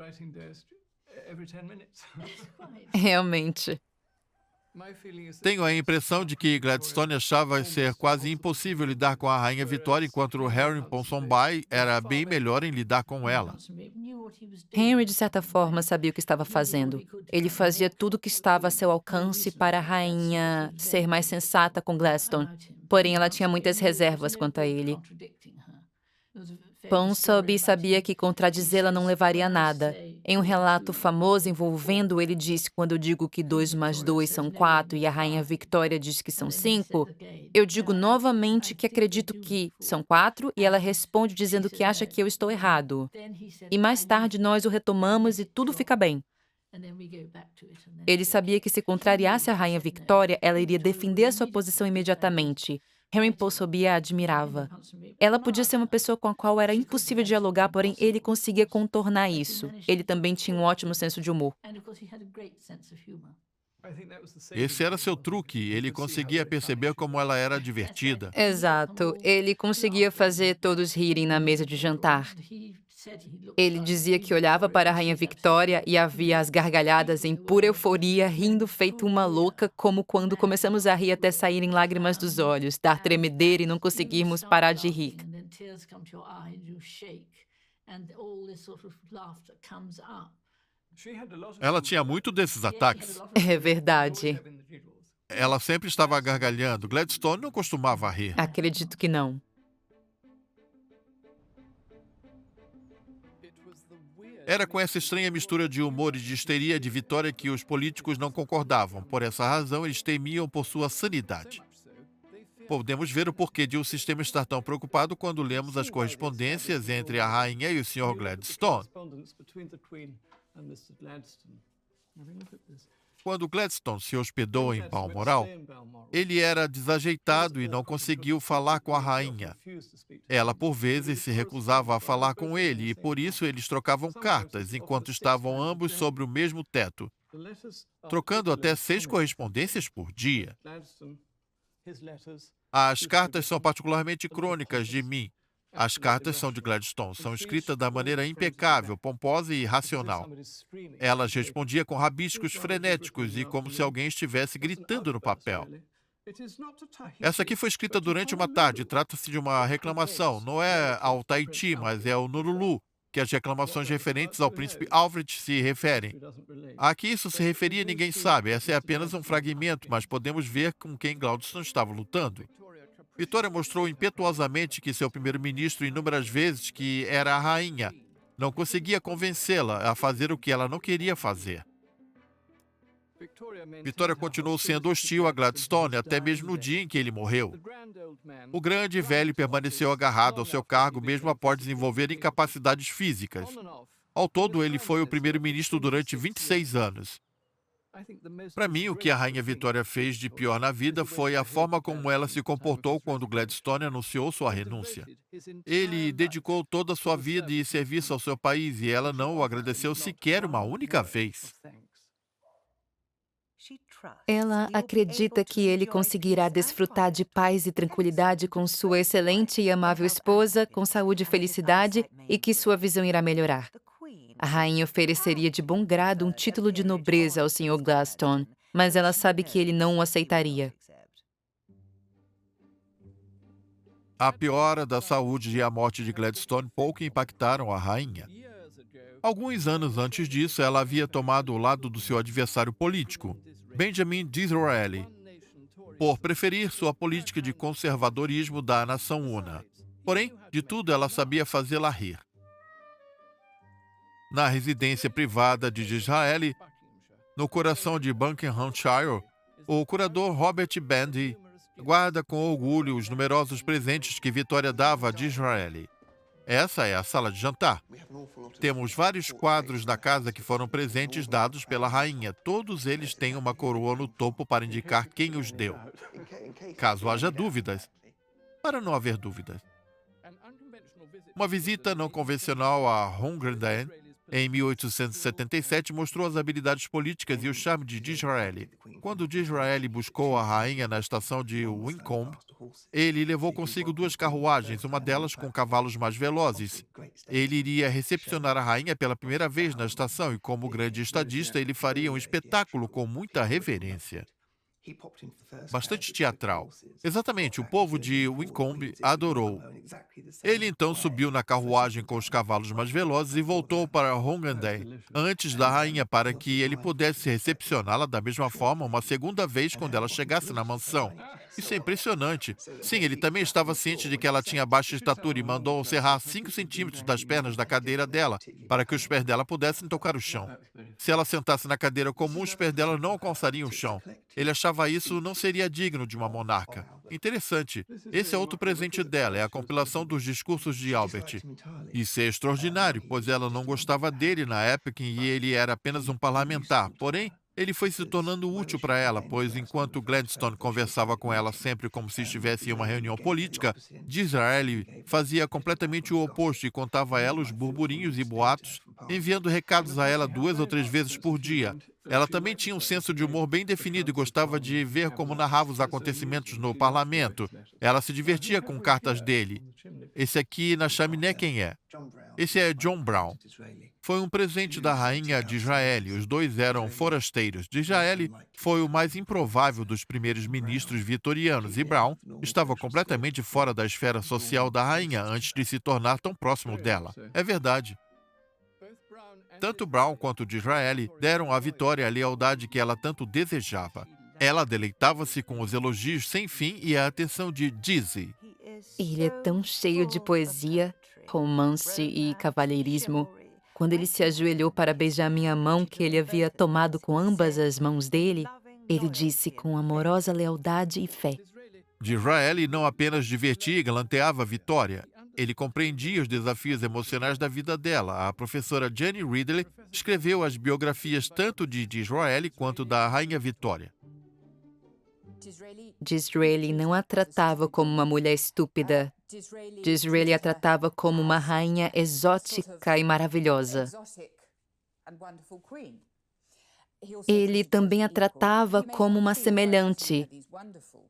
Realmente. Tenho a impressão de que Gladstone achava ser quase impossível lidar com a rainha Vitória, enquanto o Henry Ponsonby era bem melhor em lidar com ela. Henry, de certa forma, sabia o que estava fazendo. Ele fazia tudo o que estava a seu alcance para a rainha ser mais sensata com Gladstone. Porém, ela tinha muitas reservas quanto a ele. Ponsonby sabia que contradizê-la não levaria a nada. Em um relato famoso envolvendo, ele disse: quando eu digo que 2 mais 2 são 4 e a rainha Victoria diz que são 5, eu digo novamente que acredito que são 4 e ela responde dizendo que acha que eu estou errado. E mais tarde nós o retomamos e tudo fica bem. Ele sabia que se contrariasse a rainha Victoria, ela iria defender a sua posição imediatamente. Henry Ponsonby a admirava. Ela podia ser uma pessoa com a qual era impossível dialogar, porém ele conseguia contornar isso. Ele também tinha um ótimo senso de humor. Esse era seu truque, ele conseguia perceber como ela era divertida. Exato. Ele conseguia fazer todos rirem na mesa de jantar. Ele dizia que olhava para a rainha Victoria e havia as gargalhadas em pura euforia, rindo feito uma louca, como quando começamos a rir até saírem lágrimas dos olhos, dar tremedeira e não conseguirmos parar de rir. Ela tinha muito desses ataques. É verdade. Ela sempre estava gargalhando. Gladstone não costumava rir. Acredito que não. Era com essa estranha mistura de humor e de histeria de Vitória que os políticos não concordavam. Por essa razão, eles temiam por sua sanidade. Podemos ver o porquê de o sistema estar tão preocupado quando lemos as correspondências entre a rainha e o Sr. Gladstone. Quando Gladstone se hospedou em Balmoral, ele era desajeitado e não conseguiu falar com a rainha. Ela, por vezes, se recusava a falar com ele e, por isso, eles trocavam cartas enquanto estavam ambos sobre o mesmo teto, trocando até 6 correspondências por dia. As cartas são particularmente crônicas de mim. As cartas são de Gladstone, são escritas da maneira impecável, pomposa e racional. Elas respondiam com rabiscos frenéticos e como se alguém estivesse gritando no papel. Essa aqui foi escrita durante uma tarde. Trata-se de uma reclamação. Não é ao Tahiti, mas é ao Nurulu, que as reclamações referentes ao príncipe Alfred se referem. A que isso se referia, ninguém sabe. Essa é apenas um fragmento, mas podemos ver com quem Gladstone estava lutando. Vitória mostrou impetuosamente que seu primeiro-ministro, inúmeras vezes, que era a rainha, não conseguia convencê-la a fazer o que ela não queria fazer. Vitória continuou sendo hostil a Gladstone até mesmo no dia em que ele morreu. O grande velho permaneceu agarrado ao seu cargo mesmo após desenvolver incapacidades físicas. Ao todo, ele foi o primeiro-ministro durante 26 anos. Para mim, o que a Rainha Vitória fez de pior na vida foi a forma como ela se comportou quando Gladstone anunciou sua renúncia. Ele dedicou toda a sua vida e serviço ao seu país e ela não o agradeceu sequer uma única vez. Ela acredita que ele conseguirá desfrutar de paz e tranquilidade com sua excelente e amável esposa, com saúde e felicidade, e que sua visão irá melhorar. A rainha ofereceria de bom grado um título de nobreza ao Sr. Gladstone, mas ela sabe que ele não o aceitaria. A piora da saúde e a morte de Gladstone pouco impactaram a rainha. Alguns anos antes disso, ela havia tomado o lado do seu adversário político, Benjamin Disraeli, por preferir sua política de conservadorismo da nação una. Porém, de tudo ela sabia fazê-la rir. Na residência privada de Disraeli, no coração de Buckinghamshire, o curador Robert Bandy guarda com orgulho os numerosos presentes que Vitória dava a Disraeli. Essa é a sala de jantar. Temos vários quadros da casa que foram presentes dados pela rainha. Todos eles têm uma coroa no topo para indicar quem os deu. Caso haja dúvidas, para não haver dúvidas. Uma visita não convencional a Hongren em 1877 mostrou as habilidades políticas e o charme de Disraeli. Quando Disraeli buscou a rainha na estação de Wincombe, ele levou consigo 2 carruagens, uma delas com cavalos mais velozes. Ele iria recepcionar a rainha pela primeira vez na estação e, como grande estadista, ele faria um espetáculo com muita reverência. Bastante teatral. Exatamente, o povo de Wincombe adorou. Ele então subiu na carruagem com os cavalos mais velozes e voltou para Hongren antes da rainha para que ele pudesse recepcioná-la da mesma forma uma segunda vez quando ela chegasse na mansão. Isso é impressionante. Sim, ele também estava ciente de que ela tinha baixa estatura e mandou serrar 5 centímetros das pernas da cadeira dela para que os pés dela pudessem tocar o chão. Se ela sentasse na cadeira comum, os pés dela não alcançariam o chão. Ele achava isso não seria digno de uma monarca. Interessante. Esse é outro presente dela, é a compilação dos discursos de Albert. Isso é extraordinário, pois ela não gostava dele na época em que ele era apenas um parlamentar. Porém, ele foi se tornando útil para ela, pois enquanto Gladstone conversava com ela sempre como se estivesse em uma reunião política, Disraeli fazia completamente o oposto e contava a ela os burburinhos e boatos, enviando recados a ela 2 ou 3 vezes por dia. Ela também tinha um senso de humor bem definido e gostava de ver como narrava os acontecimentos no parlamento. Ela se divertia com cartas dele. Esse aqui na chaminé quem é? Esse é John Brown. Foi um presente da rainha de Disraeli. Os dois eram forasteiros. Disraeli foi o mais improvável dos primeiros ministros vitorianos e Brown estava completamente fora da esfera social da rainha antes de se tornar tão próximo dela. É verdade. Tanto Brown quanto Disraeli deram à Vitória a lealdade que ela tanto desejava. Ela deleitava-se com os elogios sem fim e a atenção de Dizzy. Ele é tão cheio de poesia, romance e cavalheirismo. Quando ele se ajoelhou para beijar minha mão que ele havia tomado com ambas as mãos dele, ele disse com amorosa lealdade e fé: Disraeli não apenas divertia e galanteava a Vitória, ele compreendia os desafios emocionais da vida dela. A professora Jane Ridley escreveu as biografias tanto de Disraeli quanto da Rainha Vitória. Disraeli não a tratava como uma mulher estúpida. Disraeli a tratava como uma rainha exótica e maravilhosa. Ele também a tratava como uma semelhante.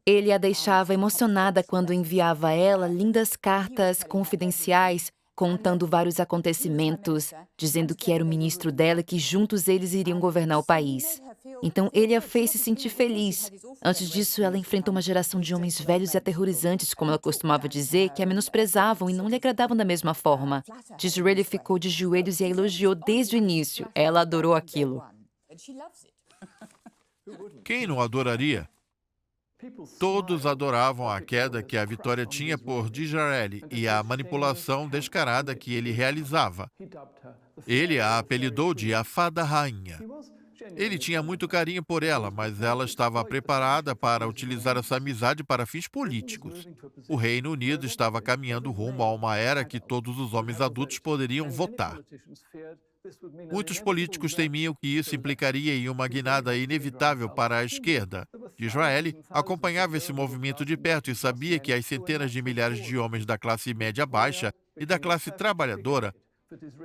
Ele a deixava emocionada quando enviava a ela lindas cartas confidenciais, contando vários acontecimentos, dizendo que era o ministro dela e que juntos eles iriam governar o país. Então ele a fez se sentir feliz. Antes disso, ela enfrentou uma geração de homens velhos e aterrorizantes, como ela costumava dizer, que a menosprezavam e não lhe agradavam da mesma forma. Disraeli ficou de joelhos e a elogiou desde o início. Ela adorou aquilo. Quem não adoraria? Todos adoravam a queda que a Vitória tinha por Disraeli e a manipulação descarada que ele realizava. Ele a apelidou de a Fada Rainha. Ele tinha muito carinho por ela, mas ela estava preparada para utilizar essa amizade para fins políticos. O Reino Unido estava caminhando rumo a uma era que todos os homens adultos poderiam votar. Muitos políticos temiam que isso implicaria em uma guinada inevitável para a esquerda. Disraeli acompanhava esse movimento de perto e sabia que as centenas de milhares de homens da classe média baixa e da classe trabalhadora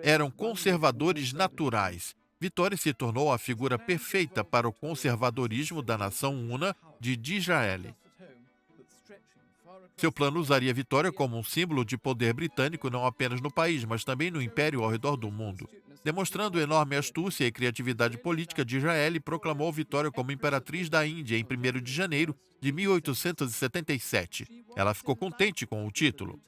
eram conservadores naturais. Vitória se tornou a figura perfeita para o conservadorismo da nação una de Disraeli. Seu plano usaria Vitória como um símbolo de poder britânico não apenas no país, mas também no império ao redor do mundo. Demonstrando enorme astúcia e criatividade política, Disraeli proclamou Vitória como imperatriz da Índia em 1º de janeiro de 1877. Ela ficou contente com o título.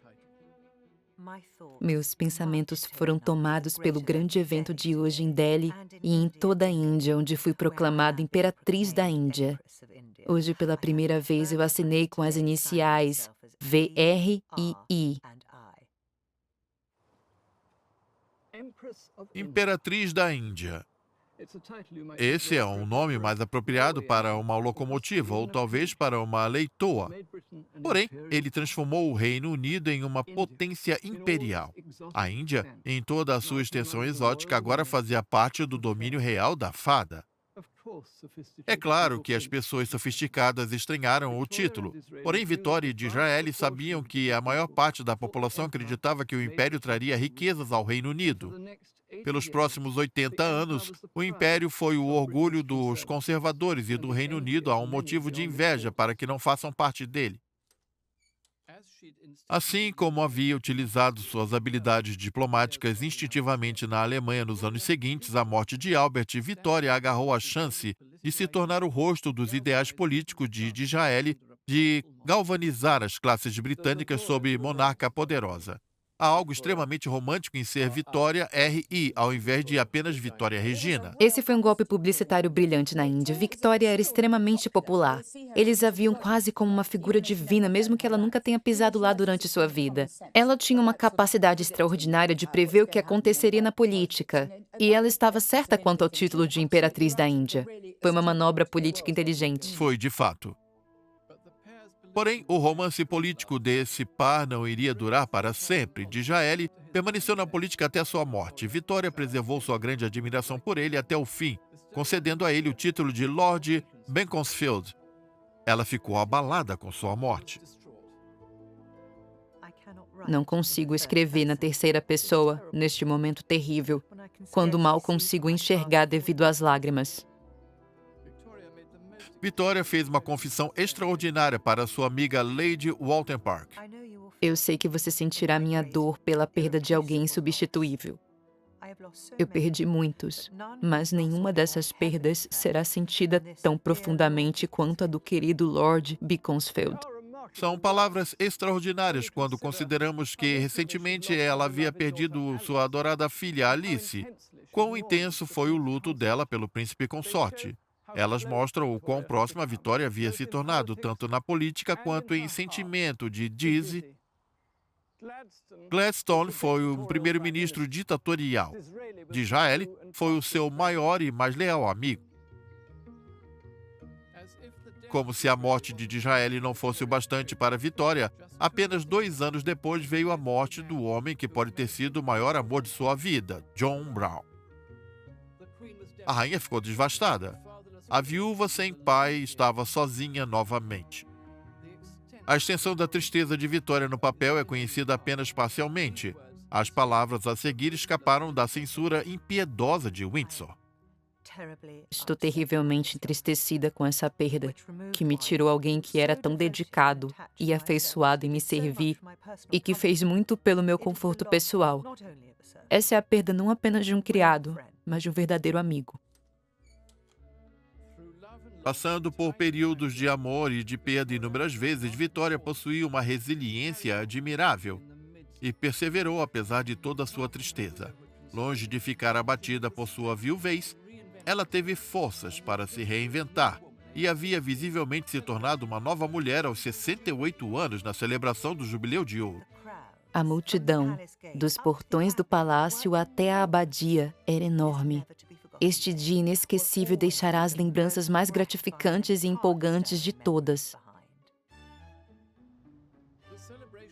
Meus pensamentos foram tomados pelo grande evento de hoje em Delhi e em toda a Índia, onde fui proclamada Imperatriz da Índia. Hoje, pela primeira vez, eu assinei com as iniciais VRII. Imperatriz da Índia. Esse é um nome mais apropriado para uma locomotiva ou talvez para uma leitoa. Porém, ele transformou o Reino Unido em uma potência imperial. A Índia, em toda a sua extensão exótica, agora fazia parte do domínio real da fada. É claro que as pessoas sofisticadas estranharam o título. Porém, Vitória e Disraeli sabiam que a maior parte da população acreditava que o império traria riquezas ao Reino Unido. Pelos próximos 80 anos, o Império foi o orgulho dos conservadores e do Reino Unido a um motivo de inveja para que não façam parte dele. Assim como havia utilizado suas habilidades diplomáticas instintivamente na Alemanha nos anos seguintes à morte de Albert, Vitória agarrou a chance de se tornar o rosto dos ideais políticos de Disraeli de galvanizar as classes britânicas sob monarca poderosa. Há algo extremamente romântico em ser Vitória R.I., ao invés de apenas Vitória Regina. Esse foi um golpe publicitário brilhante na Índia. Victoria era extremamente popular. Eles a viam quase como uma figura divina, mesmo que ela nunca tenha pisado lá durante sua vida. Ela tinha uma capacidade extraordinária de prever o que aconteceria na política. E ela estava certa quanto ao título de Imperatriz da Índia. Foi uma manobra política inteligente. Foi, de fato. Porém, o romance político desse par não iria durar para sempre. Disraeli permaneceu na política até sua morte. Vitória preservou sua grande admiração por ele até o fim, concedendo a ele o título de Lord Beaconsfield. Ela ficou abalada com sua morte. Não consigo escrever na terceira pessoa, neste momento terrível, quando mal consigo enxergar devido às lágrimas. Vitória fez uma confissão extraordinária para sua amiga Lady Walton Park. Eu sei que você sentirá minha dor pela perda de alguém insubstituível. Eu perdi muitos, mas nenhuma dessas perdas será sentida tão profundamente quanto a do querido Lord Beaconsfield. São palavras extraordinárias quando consideramos que recentemente ela havia perdido sua adorada filha Alice. Quão intenso foi o luto dela pelo príncipe consorte. Elas mostram o quão próxima a Vitória havia se tornado, tanto na política quanto em sentimento de Dizzy. Gladstone foi um primeiro-ministro ditatorial. Disraeli foi o seu maior e mais leal amigo. Como se a morte de Disraeli não fosse o bastante para Vitória, apenas 2 anos depois veio a morte do homem que pode ter sido o maior amor de sua vida, John Brown. A rainha ficou devastada. A viúva sem pai estava sozinha novamente. A extensão da tristeza de Vitória no papel é conhecida apenas parcialmente. As palavras a seguir escaparam da censura impiedosa de Windsor. Estou terrivelmente entristecida com essa perda, que me tirou alguém que era tão dedicado e afeiçoado em me servir e que fez muito pelo meu conforto pessoal. Essa é a perda não apenas de um criado, mas de um verdadeiro amigo. Passando por períodos de amor e de perda inúmeras vezes, Vitória possuía uma resiliência admirável e perseverou apesar de toda a sua tristeza. Longe de ficar abatida por sua viuvez, ela teve forças para se reinventar e havia visivelmente se tornado uma nova mulher aos 68 anos na celebração do Jubileu de Ouro. A multidão, dos portões do palácio até a abadia, era enorme. Este dia inesquecível deixará as lembranças mais gratificantes e empolgantes de todas.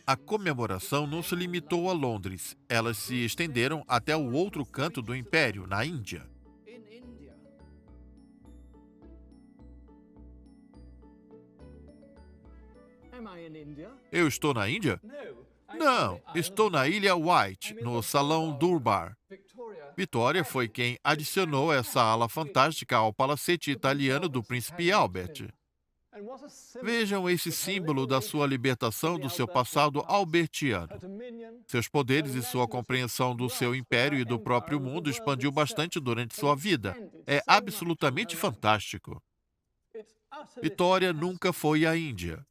A comemoração não se limitou a Londres. Elas se estenderam até o outro canto do império, na Índia. Eu estou na Índia? Não, estou na Ilha White, no Salão Durbar. Vitória foi quem adicionou essa ala fantástica ao palacete italiano do príncipe Albert. Vejam esse símbolo da sua libertação do seu passado albertiano. Seus poderes e sua compreensão do seu império e do próprio mundo expandiu bastante durante sua vida. É absolutamente fantástico. Vitória nunca foi à Índia.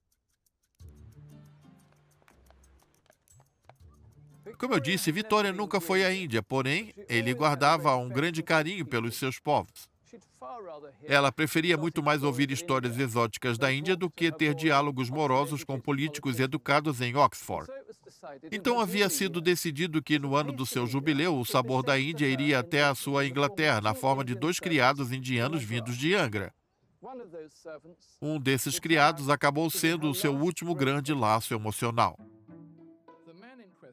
Como eu disse, Vitória nunca foi à Índia, porém, ele guardava um grande carinho pelos seus povos. Ela preferia muito mais ouvir histórias exóticas da Índia do que ter diálogos morosos com políticos educados em Oxford. Então havia sido decidido que no ano do seu jubileu, o sabor da Índia iria até a sua Inglaterra, na forma de 2 criados indianos vindos de Angra. Um desses criados acabou sendo o seu último grande laço emocional.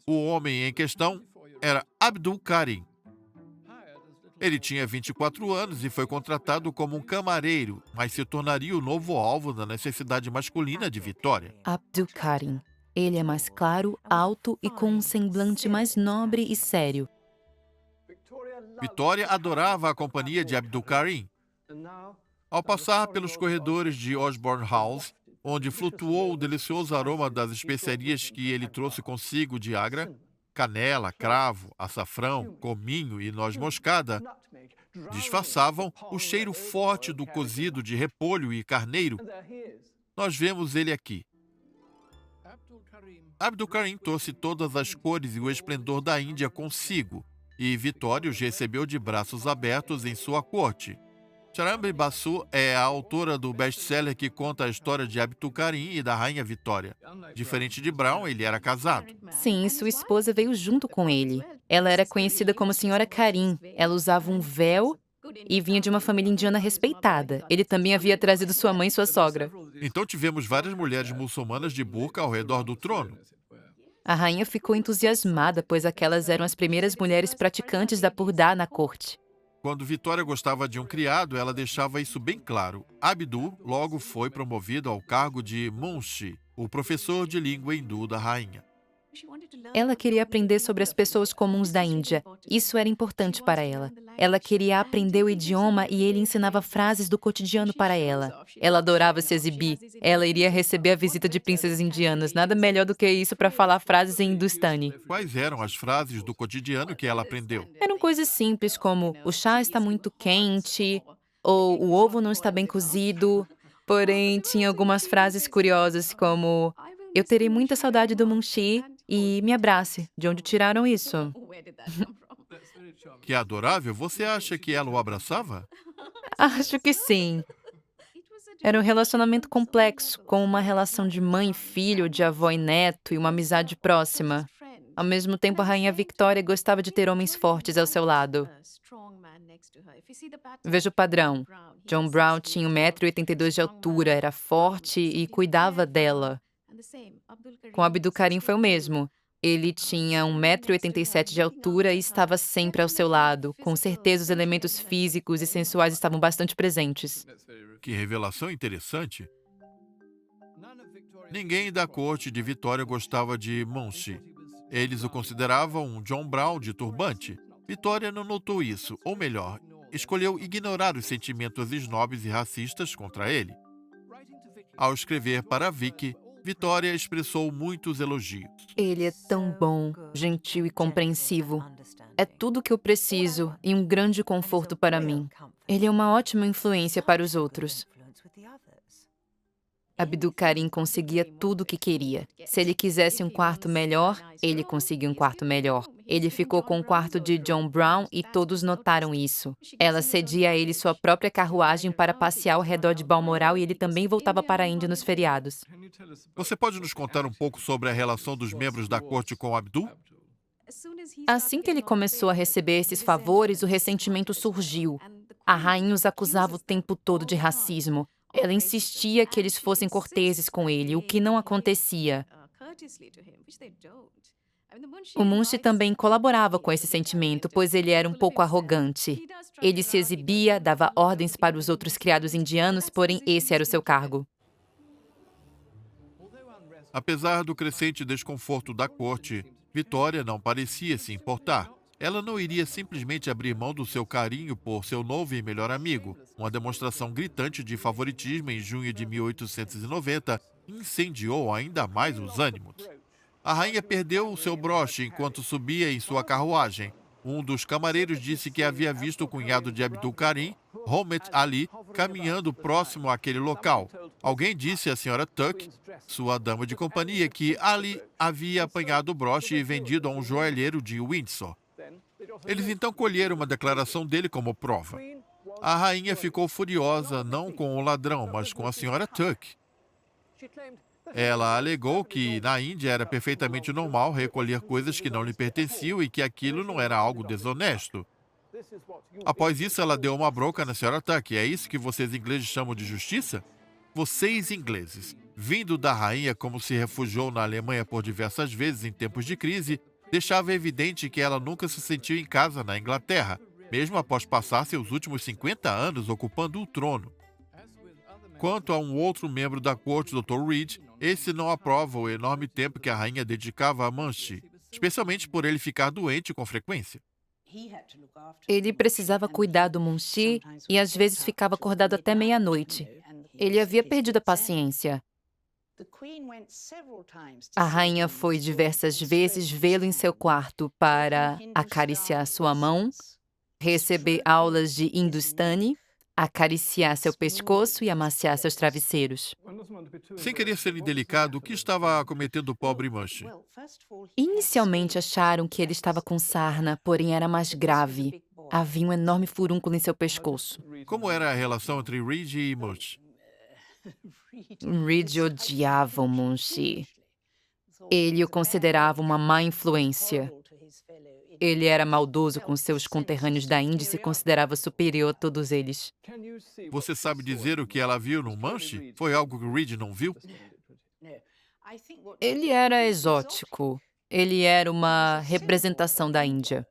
O homem em questão era Abdul Karim. Ele tinha 24 anos e foi contratado como um camareiro, mas se tornaria o novo alvo da necessidade masculina de Vitória. Abdul Karim. Ele é mais claro, alto e com um semblante mais nobre e sério. Vitória adorava a companhia de Abdul Karim. Ao passar pelos corredores de Osborne House, onde flutuou o delicioso aroma das especiarias que ele trouxe consigo de Agra, canela, cravo, açafrão, cominho e noz moscada, disfarçavam o cheiro forte do cozido de repolho e carneiro. Nós vemos ele aqui. Abdul Karim trouxe todas as cores e o esplendor da Índia consigo, e Vitória os recebeu de braços abertos em sua corte. Charanbi Basu é a autora do best-seller que conta a história de Abdul Karim e da Rainha Vitória. Diferente de Brown, ele era casado. Sim, sua esposa veio junto com ele. Ela era conhecida como Senhora Karim. Ela usava um véu e vinha de uma família indiana respeitada. Ele também havia trazido sua mãe e sua sogra. Então tivemos várias mulheres muçulmanas de burca ao redor do trono. A rainha ficou entusiasmada, pois aquelas eram as primeiras mulheres praticantes da Purdah na corte. Quando Vitória gostava de um criado, ela deixava isso bem claro. Abdul logo foi promovido ao cargo de Munshi, o professor de língua hindu da rainha. Ela queria aprender sobre as pessoas comuns da Índia. Isso era importante para ela. Ela queria aprender o idioma e ele ensinava frases do cotidiano para ela. Ela adorava se exibir. Ela iria receber a visita de princesas indianas. Nada melhor do que isso para falar frases em hindustani. Quais eram as frases do cotidiano que ela aprendeu? Eram coisas simples como o chá está muito quente ou o ovo não está bem cozido. Porém, tinha algumas frases curiosas como eu terei muita saudade do Munshi e me abrace. De onde tiraram isso? Que adorável! Você acha que ela o abraçava? Acho que sim. Era um relacionamento complexo, com uma relação de mãe e filho, de avó e neto e uma amizade próxima. Ao mesmo tempo, a Rainha Victoria gostava de ter homens fortes ao seu lado. Veja o padrão. John Brown tinha 1,82 m de altura, era forte e cuidava dela. Com Abdul Karim foi o mesmo. Ele tinha 1,87 m de altura e estava sempre ao seu lado. Com certeza, os elementos físicos e sensuais estavam bastante presentes. Que revelação interessante! Ninguém da corte de Vitória gostava de Munshi. Eles o consideravam um John Brown de turbante. Vitória não notou isso, ou melhor, escolheu ignorar os sentimentos snobs e racistas contra ele. Ao escrever para Vicky, Vitória expressou muitos elogios. Ele é tão bom, gentil e compreensivo. É tudo o que eu preciso e um grande conforto para mim. Ele é uma ótima influência para os outros. Abdul Karim conseguia tudo o que queria. Se ele quisesse um quarto melhor, ele conseguia um quarto melhor. Ele ficou com o quarto de John Brown e todos notaram isso. Ela cedia a ele sua própria carruagem para passear ao redor de Balmoral e ele também voltava para a Índia nos feriados. Você pode nos contar um pouco sobre a relação dos membros da corte com Abdul? Assim que ele começou a receber esses favores, o ressentimento surgiu. A rainha os acusava o tempo todo de racismo. Ela insistia que eles fossem corteses com ele, o que não acontecia. O Munshi também colaborava com esse sentimento, pois ele era um pouco arrogante. Ele se exibia, dava ordens para os outros criados indianos, porém esse era o seu cargo. Apesar do crescente desconforto da corte, Vitória não parecia se importar. Ela não iria simplesmente abrir mão do seu carinho por seu novo e melhor amigo. Uma demonstração gritante de favoritismo em junho de 1890 incendiou ainda mais os ânimos. A rainha perdeu o seu broche enquanto subia em sua carruagem. Um dos camareiros disse que havia visto o cunhado de Abdul Karim, Homet Ali, caminhando próximo àquele local. Alguém disse à senhora Tuck, sua dama de companhia, que Ali havia apanhado o broche e vendido a um joalheiro de Windsor. Eles então colheram uma declaração dele como prova. A rainha ficou furiosa não com o ladrão, mas com a senhora Tuck. Ela alegou que na Índia era perfeitamente normal recolher coisas que não lhe pertenciam e que aquilo não era algo desonesto. Após isso, ela deu uma bronca na senhora Tuck. É isso que vocês ingleses chamam de justiça? Vocês ingleses, vindo da rainha como se refugiou na Alemanha por diversas vezes em tempos de crise, deixava evidente que ela nunca se sentiu em casa na Inglaterra, mesmo após passar seus últimos 50 anos ocupando o trono. Quanto a um outro membro da corte, Dr. Reed, esse não aprova o enorme tempo que a rainha dedicava a Munshi, especialmente por ele ficar doente com frequência. Ele precisava cuidar do Munshi e às vezes ficava acordado até meia-noite. Ele havia perdido a paciência. A rainha foi diversas vezes vê-lo em seu quarto para acariciar sua mão, receber aulas de Hindustani, acariciar seu pescoço e amaciar seus travesseiros. Sem querer ser indelicado, o que estava cometendo o pobre Munshi? Inicialmente acharam que ele estava com sarna, porém era mais grave. Havia um enorme furúnculo em seu pescoço. Como era a relação entre Reed e Munshi? Reed odiava o Munshi. Ele o considerava uma má influência. Ele era maldoso com seus conterrâneos da Índia e se considerava superior a todos eles. Você sabe dizer o que ela viu no Munshi? Foi algo que Reed não viu? Ele era exótico. Ele era uma representação da Índia.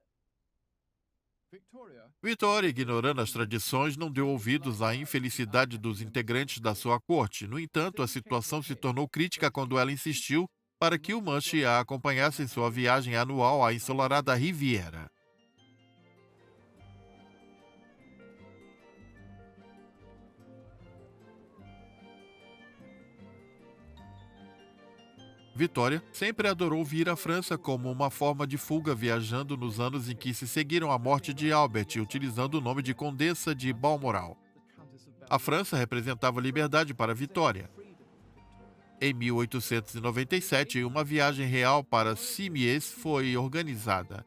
Vitória, ignorando as tradições, não deu ouvidos à infelicidade dos integrantes da sua corte. No entanto, a situação se tornou crítica quando ela insistiu para que o Munshi a acompanhasse em sua viagem anual à ensolarada Riviera. Vitória sempre adorou vir à França como uma forma de fuga, viajando nos anos em que se seguiram a morte de Albert, utilizando o nome de Condessa de Balmoral. A França representava liberdade para Vitória. Em 1897, uma viagem real para Cimiez foi organizada.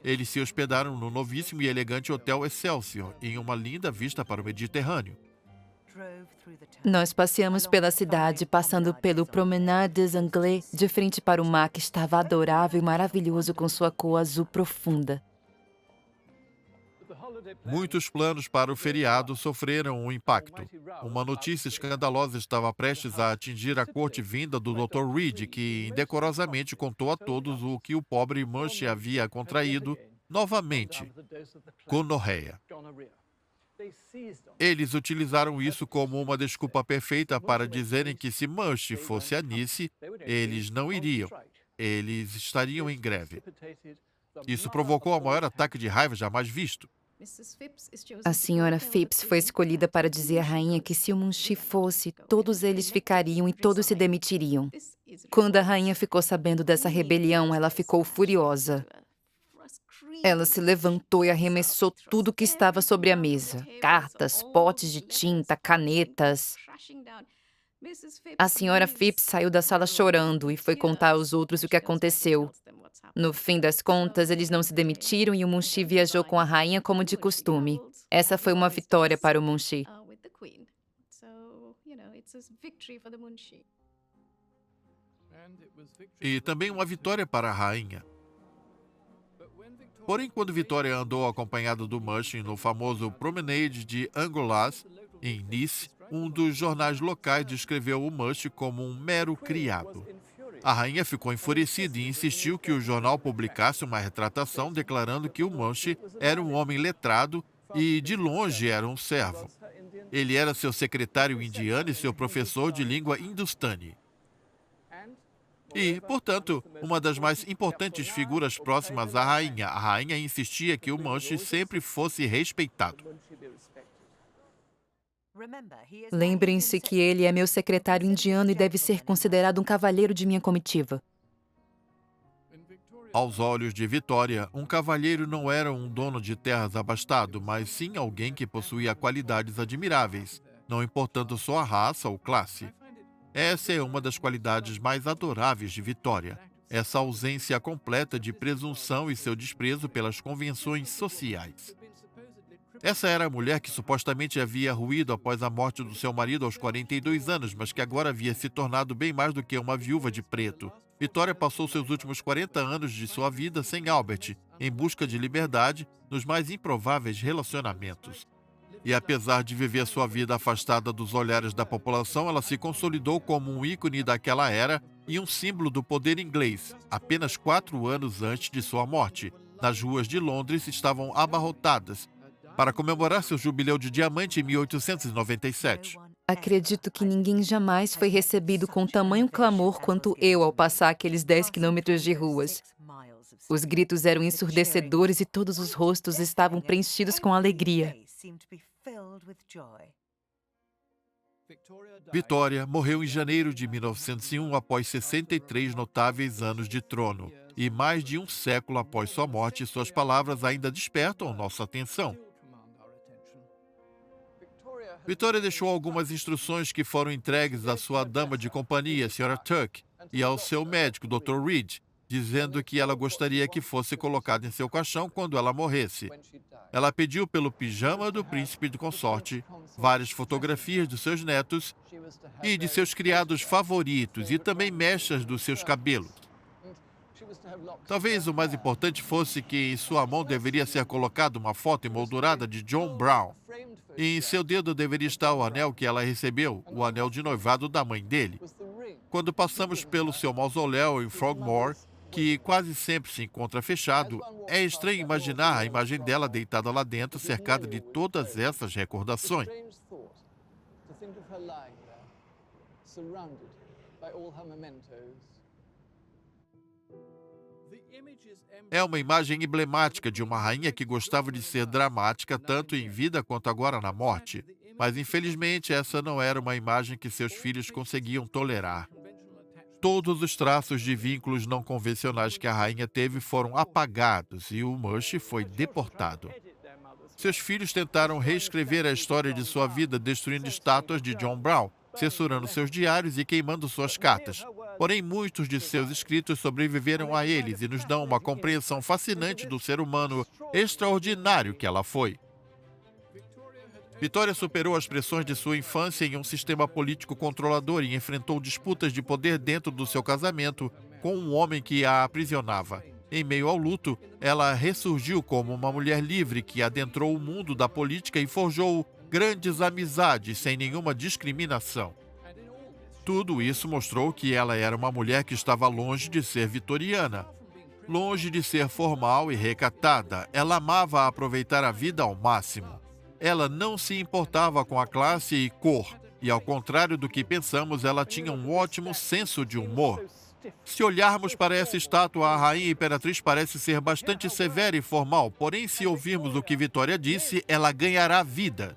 Eles se hospedaram no novíssimo e elegante Hotel Excelsior, em uma linda vista para o Mediterrâneo. Nós passeamos pela cidade, passando pelo Promenade des Anglais, de frente para o mar que estava adorável e maravilhoso com sua cor azul profunda. Muitos planos para o feriado sofreram um impacto. Uma notícia escandalosa estava prestes a atingir a corte vinda do Dr. Reed, que indecorosamente contou a todos o que o pobre Munshi havia contraído novamente: gonorreia. Eles utilizaram isso como uma desculpa perfeita para dizerem que se Munshi fosse a Nice, eles não iriam. Eles estariam em greve. Isso provocou o maior ataque de raiva jamais visto. A senhora Phipps foi escolhida para dizer à rainha que se o Munshi fosse, todos eles ficariam e todos se demitiriam. Quando a rainha ficou sabendo dessa rebelião, ela ficou furiosa. Ela se levantou e arremessou tudo que estava sobre a mesa: cartas, potes de tinta, canetas. A senhora Phipps saiu da sala chorando e foi contar aos outros o que aconteceu. No fim das contas, eles não se demitiram e o Munshi viajou com a rainha como de costume. Essa foi uma vitória para o Munshi. E também uma vitória para a rainha. Porém, quando Vitória andou acompanhada do Munshi no famoso Promenade de Angolas, em Nice, um dos jornais locais descreveu o Munshi como um mero criado. A rainha ficou enfurecida e insistiu que o jornal publicasse uma retratação declarando que o Munshi era um homem letrado e, de longe, era um servo. Ele era seu secretário indiano e seu professor de língua hindustani. E, portanto, uma das mais importantes figuras próximas à rainha. A rainha insistia que o Munshi sempre fosse respeitado. Lembrem-se que ele é meu secretário indiano e deve ser considerado um cavalheiro de minha comitiva. Aos olhos de Vitória, um cavalheiro não era um dono de terras abastado, mas sim alguém que possuía qualidades admiráveis, não importando sua raça ou classe. Essa é uma das qualidades mais adoráveis de Vitória, essa ausência completa de presunção e seu desprezo pelas convenções sociais. Essa era a mulher que supostamente havia ruído após a morte do seu marido aos 42 anos, mas que agora havia se tornado bem mais do que uma viúva de preto. Vitória passou seus últimos 40 anos de sua vida sem Albert, em busca de liberdade nos mais improváveis relacionamentos. E apesar de viver sua vida afastada dos olhares da população, ela se consolidou como um ícone daquela era e um símbolo do poder inglês, apenas 4 anos antes de sua morte. Nas ruas de Londres estavam abarrotadas para comemorar seu jubileu de diamante em 1897. Acredito que ninguém jamais foi recebido com tamanho clamor quanto eu ao passar aqueles 10 quilômetros de ruas. Os gritos eram ensurdecedores e todos os rostos estavam preenchidos com alegria. Vitória morreu em janeiro de 1901 após 63 notáveis anos de trono. E mais de um século após sua morte, suas palavras ainda despertam nossa atenção. Vitória deixou algumas instruções que foram entregues à sua dama de companhia, Sra. Tuck, e ao seu médico, Dr. Reed, dizendo que ela gostaria que fosse colocada em seu caixão quando ela morresse. Ela pediu pelo pijama do príncipe de consorte, várias fotografias de seus netos e de seus criados favoritos e também mechas dos seus cabelos. Talvez o mais importante fosse que em sua mão deveria ser colocada uma foto emoldurada de John Brown. E em seu dedo deveria estar o anel que ela recebeu, o anel de noivado da mãe dele. Quando passamos pelo seu mausoléu em Frogmore, que quase sempre se encontra fechado, é estranho imaginar a imagem dela deitada lá dentro, cercada de todas essas recordações. É uma imagem emblemática de uma rainha que gostava de ser dramática tanto em vida quanto agora na morte. Mas, infelizmente, essa não era uma imagem que seus filhos conseguiam tolerar. Todos os traços de vínculos não convencionais que a rainha teve foram apagados e o Munshi foi deportado. Seus filhos tentaram reescrever a história de sua vida destruindo estátuas de John Brown, censurando seus diários e queimando suas cartas. Porém, muitos de seus escritos sobreviveram a eles e nos dão uma compreensão fascinante do ser humano extraordinário que ela foi. Vitória superou as pressões de sua infância em um sistema político controlador e enfrentou disputas de poder dentro do seu casamento com um homem que a aprisionava. Em meio ao luto, ela ressurgiu como uma mulher livre que adentrou o mundo da política e forjou grandes amizades sem nenhuma discriminação. Tudo isso mostrou que ela era uma mulher que estava longe de ser vitoriana. Longe de ser formal e recatada, ela amava aproveitar a vida ao máximo. Ela não se importava com a classe e cor, e ao contrário do que pensamos, ela tinha um ótimo senso de humor. Se olharmos para essa estátua, a rainha imperatriz parece ser bastante severa e formal, porém, se ouvirmos o que Vitória disse, ela ganhará vida.